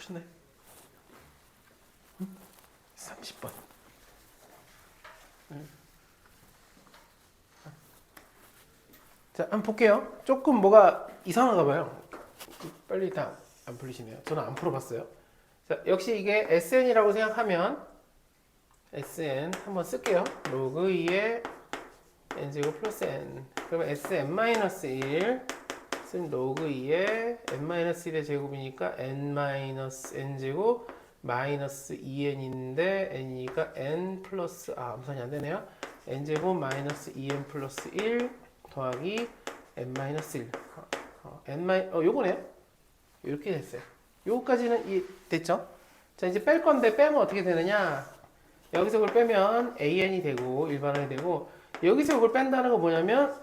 푸셨나요? 30번. 자, 한번 볼게요. 조금 뭐가 이상한가 봐요. 빨리 다 안 풀리시네요. 저는 안 풀어봤어요. 자, 역시 이게 SN이라고 생각하면 SN 한번 쓸게요. 로그 2의 n제곱 플러스 n. 그러면 SN-1 쓴 로그 2의 n-1의 제곱이니까 n-n제곱 마이너스 2n인데 n이가 n 플러스 암산이 안 되네요. n제곱 마이너스 2n 플러스 1 더하기 n-1. 요거네요. 이렇게 됐어요. 요거까지는 됐죠? 자, 이제 뺄 건데 빼면 어떻게 되느냐? 여기서 그걸 빼면 an이 되고 일반원이 되고 여기서 이걸 뺀다는 건 뭐냐면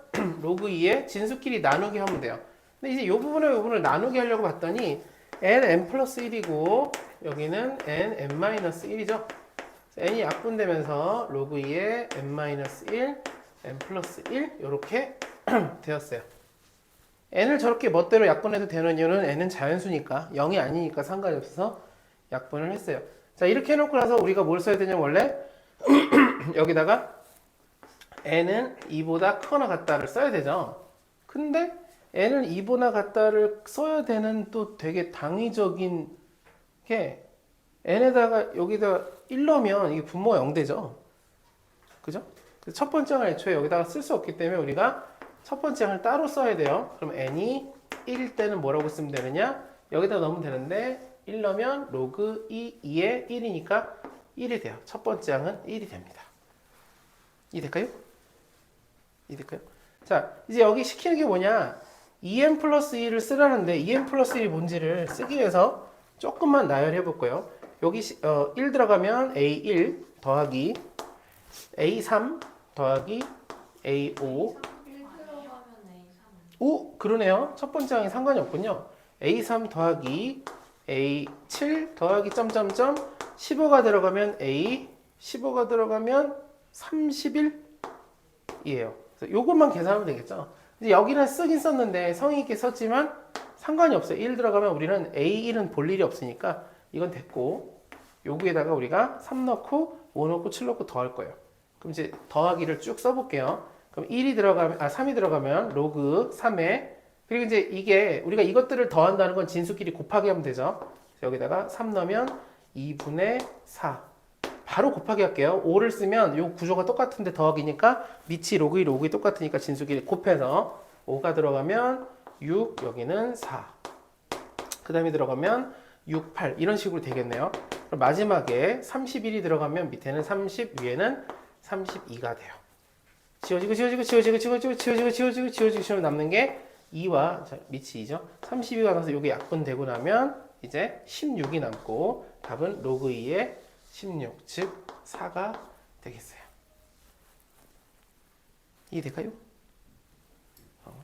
로그 2에 진수끼리 나누기 하면 돼요. 근데 이제 이 부분을 나누기 하려고 봤더니 n 플러스 1이고 여기는 n-1이죠. n이 약분되면서 로그 2에 n-1, n 플러스 1 이렇게 되었어요. n을 저렇게 멋대로 약분해도 되는 이유는 n은 자연수니까 0이 아니니까 상관이 없어서 약분을 했어요. 자, 이렇게 해놓고 나서 우리가 뭘 써야 되냐면 원래 여기다가 n은 2보다 크거나 같다를 써야 되죠. 근데 n은 2보다 같다를 써야 되는 또 되게 당위적인 게 n에다가 여기다 1 넣으면 이게 분모가 0 되죠. 그죠? 첫 번째 항을 애초에 여기다가 쓸 수 없기 때문에 우리가 첫 번째 항을 따로 써야 돼요. 그럼 n이 1일 때는 뭐라고 쓰면 되느냐? 여기다 넣으면 되는데 1 넣으면 로그 2의 1이니까 1이 돼요. 첫 번째 항은 1이 됩니다. 이해될까요? 이해될까요? 자, 이제 여기 시키는 게 뭐냐? 2n 플러스 1을 쓰라는데 2n 플러스 1이 뭔지를 쓰기 위해서 조금만 나열해 볼 거예요. 여기 1 들어가면 a1 더하기 a3 더하기 a5 오, 그러네요. 첫 번째 항이 상관이 없군요. a3 더하기 a7 더하기 점점점 15가 들어가면 a 15가 들어가면 31이에요. 그래서 요것만 계산하면 되겠죠. 이제 여기는 쓰긴 썼는데 성의 있게 썼지만 상관이 없어요. 1 들어가면 우리는 a1은 볼 일이 없으니까 이건 됐고 여기에다가 우리가 3 넣고 5 넣고 7 넣고 더할 거예요. 그럼 이제 더하기를 쭉 써볼게요. 그럼 1이 들어가면 3이 들어가면 로그 3에 그리고 이제 이게 우리가 이것들을 더한다는 건 진수끼리 곱하기 하면 되죠. 여기다가 3 넣으면 2분의 4 바로 곱하기 할게요. 5를 쓰면 요 구조가 똑같은데 더하기니까 밑이 로그 2 로그 2 똑같으니까 진수끼리 곱해서 5가 들어가면 6 여기는 4 그 다음에 들어가면 6, 8 이런 식으로 되겠네요. 그럼 마지막에 31이 들어가면 밑에는 30 위에는 32가 돼요. 지워지고 남는 게 2와 밑이 2죠. 32가 나서 여기 약분되고 나면 이제 16이 남고 답은 로그 2의 16, 즉 4가 되겠어요. 이해될까요?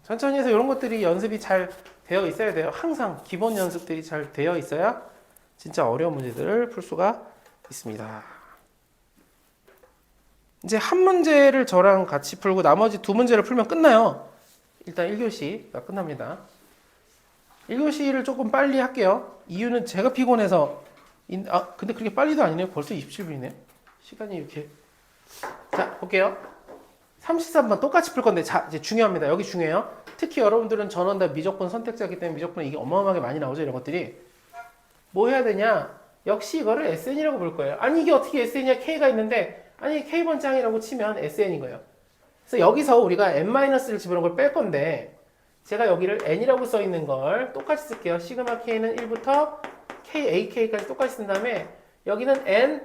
천천히 해서 이런 것들이 연습이 잘 되어 있어야 돼요. 항상 기본 연습들이 잘 되어 있어야 진짜 어려운 문제들을 풀 수가 있습니다. 이제 한 문제를 저랑 같이 풀고 나머지 두 문제를 풀면 끝나요. 일단 1교시가 끝납니다. 1교시를 조금 빨리 할게요. 이유는 제가 피곤해서 근데 그렇게 빨리도 아니네요. 벌써 27분이네요. 시간이 이렇게 자 볼게요. 33번 똑같이 풀 건데 자 이제 중요합니다. 여기 중요해요. 특히 여러분들은 전원 다 미적분 선택자이기 때문에 미적분 이게 어마어마하게 많이 나오죠. 이런 것들이 뭐 해야 되냐? 역시 이거를 SN이라고 볼 거예요. 아니 이게 어떻게 SN이야? K가 있는데 아니 K번장이라고 치면 SN인 거예요. 그래서 여기서 우리가 n-를 집어넣은 걸 뺄 건데 제가 여기를 n이라고 써 있는 걸 똑같이 쓸게요. 시그마 K는 1부터 K, AK까지 똑같이 쓴 다음에 여기는 n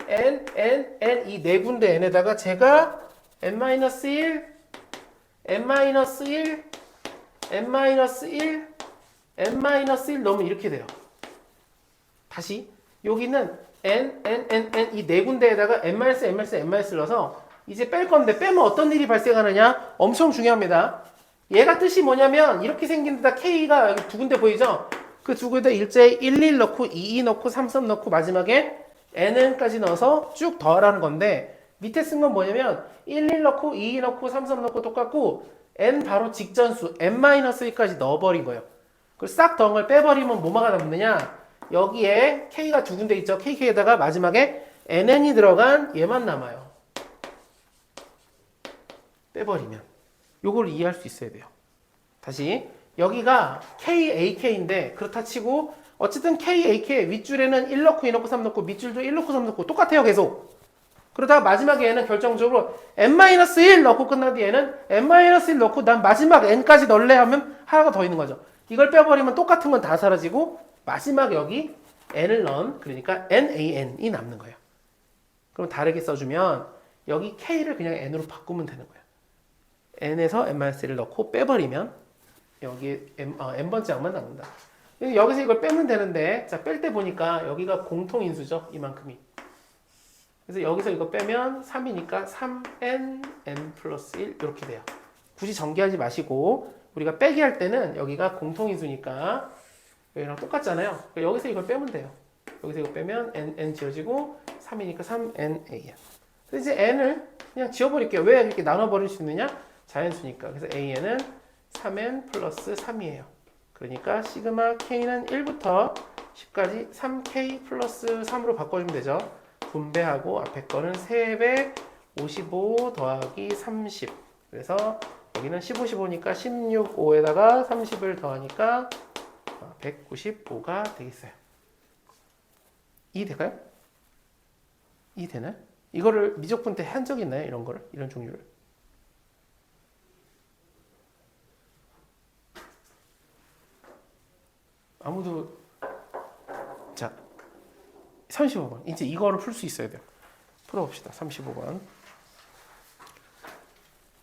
이 네 군데 n에다가 제가 n-1, n-1, n-1, n-1 넣으면 이렇게 돼요. 다시 여기는 n 이 네 군데에다가 n-1 넣어서 이제 뺄 건데 빼면 어떤 일이 발생하느냐? 엄청 중요합니다. 얘가 뜻이 뭐냐면 이렇게 생긴 데다 K가 여기 두 군데 보이죠? 그 두 군데 일제히 1 넣고 2 넣고 3 넣고 마지막에 n까지 넣어서 쭉 더하라는 건데 밑에 쓴 건 뭐냐면 1 넣고 2 넣고 3 넣고 똑같고 n 바로 직전수 n-1까지 넣어버린 거예요. 그걸 싹 더한 걸 빼버리면 뭐가 남느냐? 여기에 K가 두 군데 있죠. KK에다가 마지막에 NN이 들어간 얘만 남아요. 빼버리면. 요걸 이해할 수 있어야 돼요. 다시 여기가 KAK인데 그렇다 치고 어쨌든 KAK 윗줄에는 1 넣고 2 넣고 3 넣고 밑줄도 1 넣고 3 넣고 똑같아요. 계속. 그러다가 마지막에 얘는 결정적으로 n-1 넣고 끝난 뒤에는 n-1 넣고 난 마지막 n까지 넣을래 하면 하나가 더 있는 거죠. 이걸 빼버리면 똑같은 건 다 사라지고 마지막 여기 n을 넣은 그러니까 nan이 남는 거예요. 그럼 다르게 써주면 여기 k를 그냥 n으로 바꾸면 되는 거예요. n에서 n-1을 넣고 빼버리면 여기 n번째 항만 남는다. 여기서 이걸 빼면 되는데 자, 뺄 때 보니까 여기가 공통인수죠. 이만큼이. 그래서 여기서 이거 빼면 3이니까 3n, n 플러스 1 이렇게 돼요. 굳이 전개하지 마시고 우리가 빼기 할 때는 여기가 공통인수니까 여기랑 똑같잖아요. 그러니까 여기서 이걸 빼면 돼요. 여기서 이거 빼면 n 지워지고 3이니까 3nAN. 그래서 이제 n을 그냥 지워버릴게요. 왜 이렇게 나눠버릴 수 있느냐? 자연수니까. 그래서 AN은 3n 플러스 3이에요. 그러니까 시그마 K는 1부터 10까지 3K 플러스 3으로 바꿔주면 되죠. 분배하고 앞에 거는 3배 55 더하기 30. 그래서 여기는 15, 15니까 16, 5에다가 30을 더하니까 195가 되겠어요. 이해될까요? 이해되나요? 이거를 미적분 때 한 적 있나요? 이런 거를? 이런 종류를? 아무도. 자, 35번. 이제 이거를 풀 수 있어야 돼요. 풀어봅시다. 35번.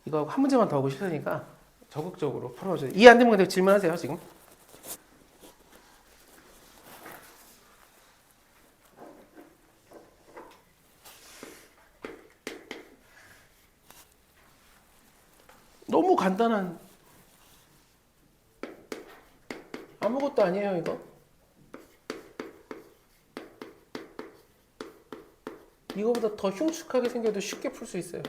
이거 한 문제만 더 하고 싶으니까 적극적으로 풀어줘요. 이해 안 되면 그냥 질문하세요, 지금. 너무 간단한. 아무것도 아니에요, 이거. 이거보다 더 흉측하게 생겨도 쉽게 풀 수 있어요.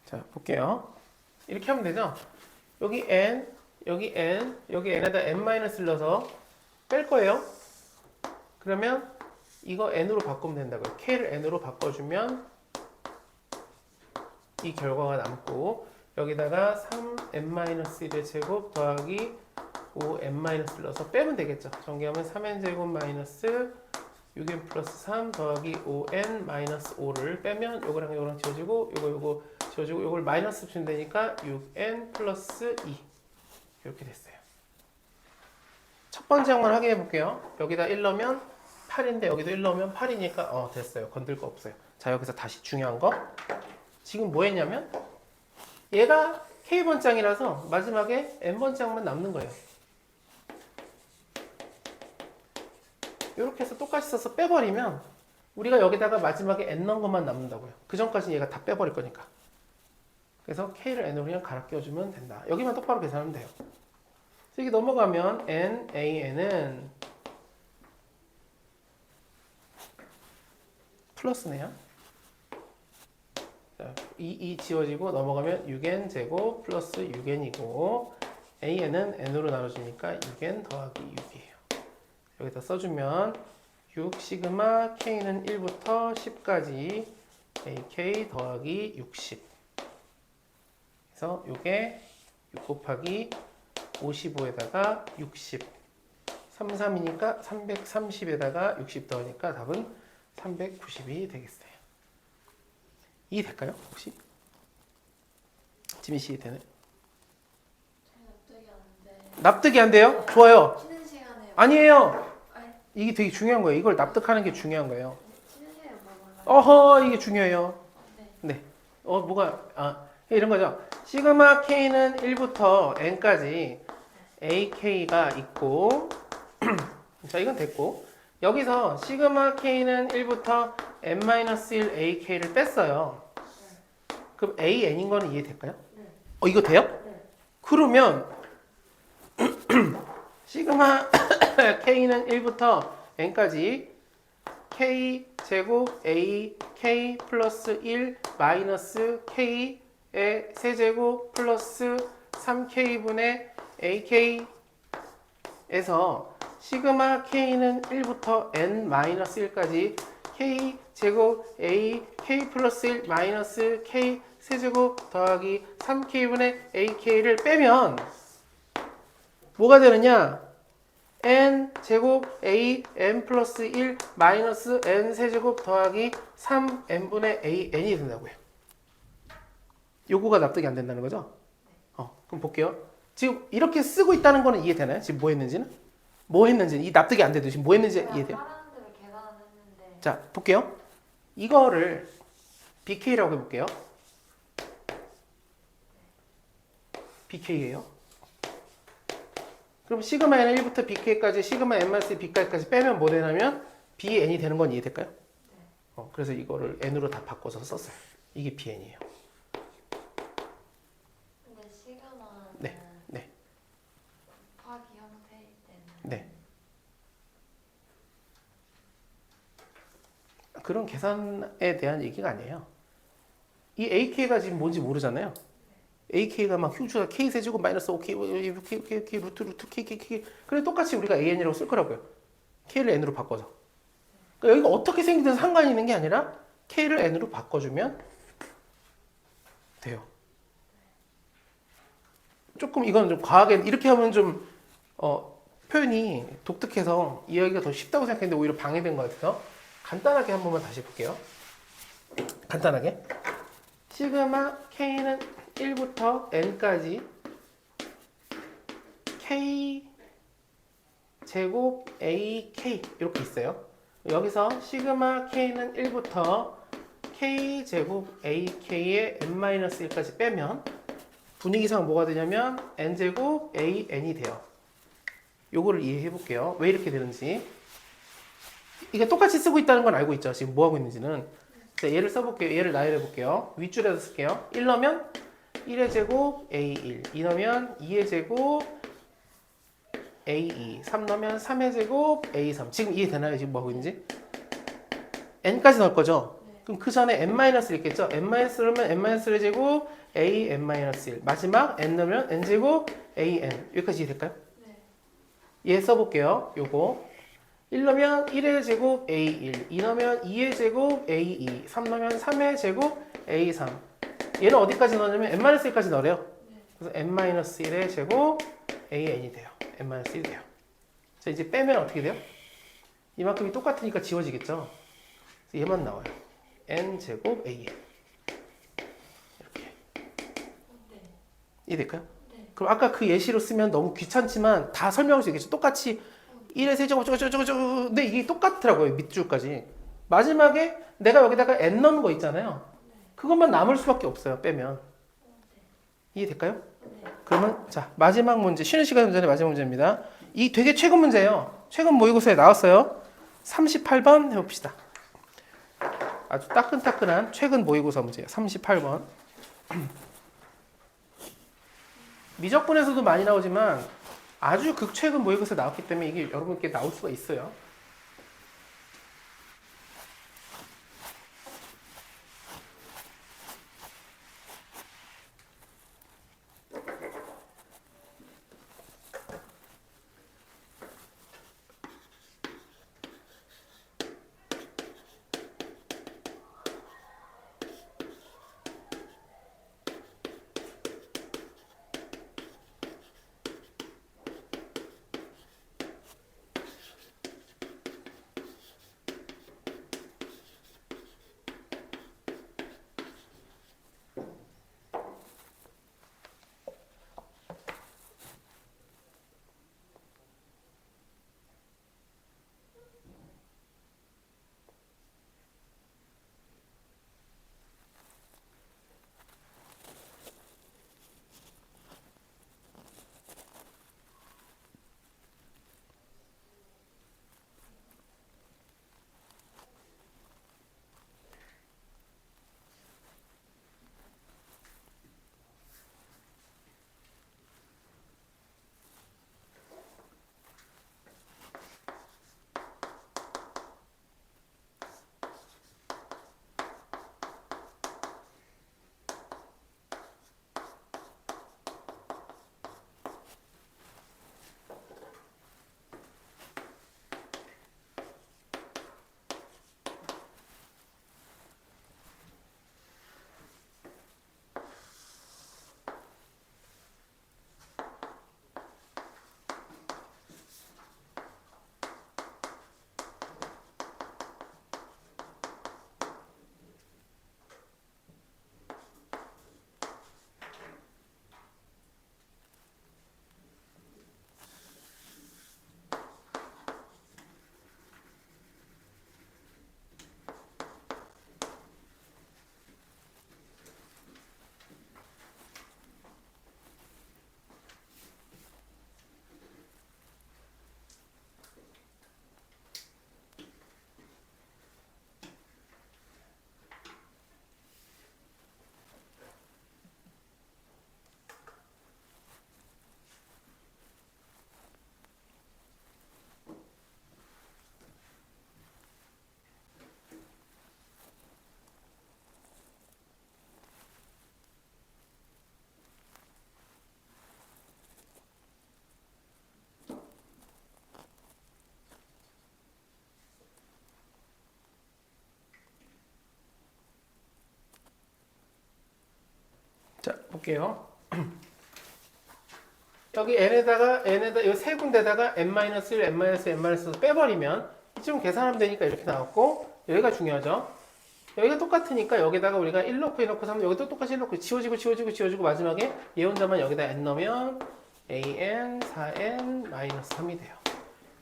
자, 볼게요. 이렇게 하면 되죠? 여기 n, 여기 n, 여기 n에다 n-를 넣어서 뺄 거예요. 그러면 이거 n으로 바꾸면 된다고요. k를 n으로 바꿔주면 이 결과가 남고 여기다가 3n-1의 제곱 더하기 5n-를 넣어서 빼면 되겠죠. 전개하면 3n제곱 마이너스 6n 플러스 3 더하기 5n-5를 빼면 요거랑 요거랑 지워지고 요거 지워지고 요걸 마이너스 붙이면 되니까 6n 플러스 2 이렇게 됐어요. 첫 번째 항만 확인해 볼게요. 여기다 1 넣으면 8인데 여기도 1 넣으면 8이니까 됐어요. 건들 거 없어요. 자, 여기서 다시 중요한 거. 지금 뭐 했냐면 얘가 k번장이라서 마지막에 n번장만 남는 거예요. 이렇게 해서 똑같이 써서 빼버리면 우리가 여기다가 마지막에 n 넣은 것만 남는다고요. 그 전까지는 얘가 다 빼버릴 거니까. 그래서 k를 n으로 그냥 갈아 끼워주면 된다. 여기만 똑바로 계산하면 돼요. 여기 넘어가면 nan은 플러스네요. 자, 2 지워지고 넘어가면 6n 제곱 플러스 6n이고 an은 n으로 나눠주니까 6n 더하기 6이에요. 여기다 써주면 6 시그마 k는 1부터 10까지 ak 더하기 60. 그래서 이게 6 곱하기 55에다가 60. 33이니까 330에다가 60 더하니까 답은 390이 되겠어요. 이 될까요? 혹시? 지민 씨 되네. 잘 납득이 안 돼. 납득이 안 돼요? 좋아요. 쉬는 시간에 아니에요. 아니, 이게 되게 중요한 거예요. 이걸 납득하는 게 중요한 거예요. 쉬는 시간에 뭐 몰라요? 어허, 이게 중요해요. 네. 네. 이런 거죠. 시그마 K는 1부터 N까지 AK가 있고, 자, 이건 됐고, 여기서 시그마 K는 1부터 N-1 AK를 뺐어요. 그럼 AN인 거는 이해될까요? 네. 이거 돼요? 네. 그러면, 시그마 K는 1부터 N까지 K 제곱 A K 플러스 1 마이너스 K의 세제곱 플러스 3K분의 AK에서 시그마 K는 1부터 N-1까지 K 제곱 A K 플러스 1 마이너스 K 세제곱 더하기 3K분의 AK를 빼면 뭐가 되느냐? n 제곱 a n 플러스 1 마이너스 n 세제곱 더하기 3n분의 an이 된다고요. 요거가 납득이 안 된다는 거죠? 그럼 볼게요. 지금 이렇게 쓰고 있다는 거는 이해되나요? 지금 뭐 했는지는? 뭐 했는지, 이 납득이 안 돼도 지금 뭐 했는지 이해돼요? 하라는 대로 계산했는데 자, 볼게요. 이거를 BK라고 해볼게요. BK예요. 그럼 시그마 n은 1부터 bk까지 시그마 n-b까지 빼면 뭐 되냐면 bn이 되는 건 이해될까요? 그래서 이거를 n으로 다 바꿔서 썼어요. 이게 bn이에요. 근데 시그마는 네, 네, 곱하기 형태일 때는 네. 그런 계산에 대한 얘기가 아니에요. 이 ak가 지금 뭔지 모르잖아요. AK가 막 휴주가 K 세제곱 마이너스 5K, K, 루트, K. 그래 똑같이 우리가 AN이라고 쓸 거라고요. K를 N으로 바꿔서. 그러니까 여기가 어떻게 생기든 상관이 있는 게 아니라 K를 N으로 바꿔주면 돼요. 조금 이건 좀 과하게 이렇게 하면 좀 표현이 독특해서 이해하기가 더 쉽다고 생각했는데 오히려 방해된 것 같아서 간단하게 한 번만 다시 볼게요. 간단하게. 시그마 K는 1부터 n까지 k 제곱 ak 이렇게 있어요. 여기서 시그마 k는 1부터 k 제곱 ak의 n-1까지 빼면 분위기상 뭐가 되냐면 n 제곱 an이 돼요. 요거를 이해해 볼게요. 왜 이렇게 되는지. 이게 똑같이 쓰고 있다는 건 알고 있죠. 지금 뭐 하고 있는지는. 자, 얘를 써볼게요. 얘를 나열해 볼게요. 윗줄에서 쓸게요. 1 넣으면 1의 제곱 A1, 2 넣으면 2의 제곱 A2, 3 넣으면 3의 제곱 A3. 지금 이해되나요? 지금 뭐 하고 있는지? n까지 넣을 거죠? 네. 그럼 그 전에 n-를 있겠죠? n-를 넣으면 n-의 제곱 a n-1. 마지막 n 넣으면 n 제곱 an. 여기까지 이해될까요? 네. 얘 써볼게요. 요거 1 넣으면 1의 제곱 A1, 2 넣으면 2의 제곱 A2, 3 넣으면 3의 제곱 A3. 얘는 어디까지 넣냐면 n-1까지 넣으래요. 그래서 n-1의 제곱 an이 돼요. n-1이 돼요. 자, 이제 빼면 어떻게 돼요? 이만큼이 똑같으니까 지워지겠죠? 그래서 얘만 나와요. n 제곱 an. 이렇게. 네. 이해될까요? 네. 그럼 아까 그 예시로 쓰면 너무 귀찮지만 다 설명할 수 있겠죠? 똑같이 1의 세제곱 저거 근데 이게 똑같더라고요. 밑줄까지. 마지막에 내가 여기다가 n 넣은 거 있잖아요. 그것만 남을 수밖에 없어요. 빼면. 이해될까요? 네. 그러면 자 마지막 문제 쉬는 시간 전에 마지막 문제입니다. 이 되게 최근 문제예요. 최근 모의고사에 나왔어요. 38번 해봅시다. 아주 따끈따끈한 최근 모의고사 문제예요. 38번. 미적분에서도 많이 나오지만 아주 극최근 모의고사에 나왔기 때문에 이게 여러분께 나올 수가 있어요. 볼게요. 여기 n에다가 이 세 군데다가 n-1, n-1, n-2 빼버리면 이쯤 계산하면 되니까 이렇게 나왔고 여기가 중요하죠. 여기가 똑같으니까 여기다가 우리가 1 넣고 1 넣고 3 여기도 똑같이 1 넣고 지워지고 마지막에 얘 혼자만 여기다 n 넣으면 an 4n 마이너스 3이 돼요.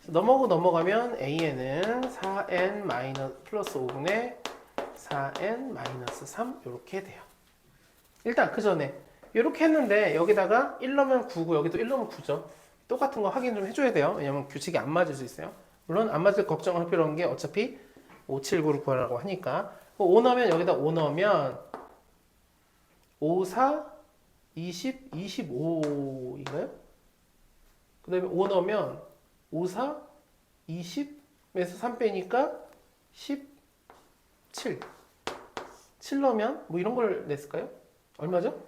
넘어가면 an은 4n 마이너스 플러스 5분의 4n 마이너스 3 이렇게 돼요. 일단 그 전에 이렇게 했는데 여기다가 1 넣으면 9고 여기도 1 넣으면 9죠. 똑같은 거 확인 좀 해줘야 돼요. 왜냐면 규칙이 안 맞을 수 있어요. 물론 안 맞을 걱정할 필요 없는 게 어차피 5, 7, 9를 구하라고 하니까 5 넣으면 여기다 5 넣으면 5, 4, 20, 25인가요? 그 다음에 5 넣으면 5, 4, 20에서 3 빼니까 17 7 넣으면 뭐 이런 걸 냈을까요? 얼마죠?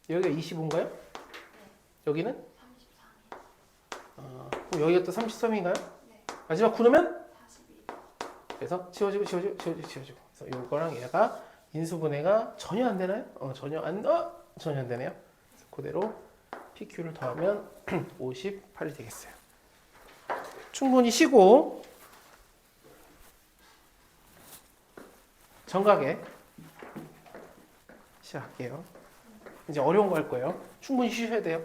여기가 25인가요? 여기는? 33이요. 그럼 여기가 또 33인가요? 네. 마지막 9 넣으면? 42. 그래서 지워지고 그래서 이거랑 얘가 인수분해가 전혀 안 되나요? 전혀 안 되네요. 그래서 그대로 PQ를 더하면 58이 되겠어요. 충분히 쉬고 정각에 시작할게요. 이제 어려운 거 할 거예요. 충분히 쉬셔야 돼요.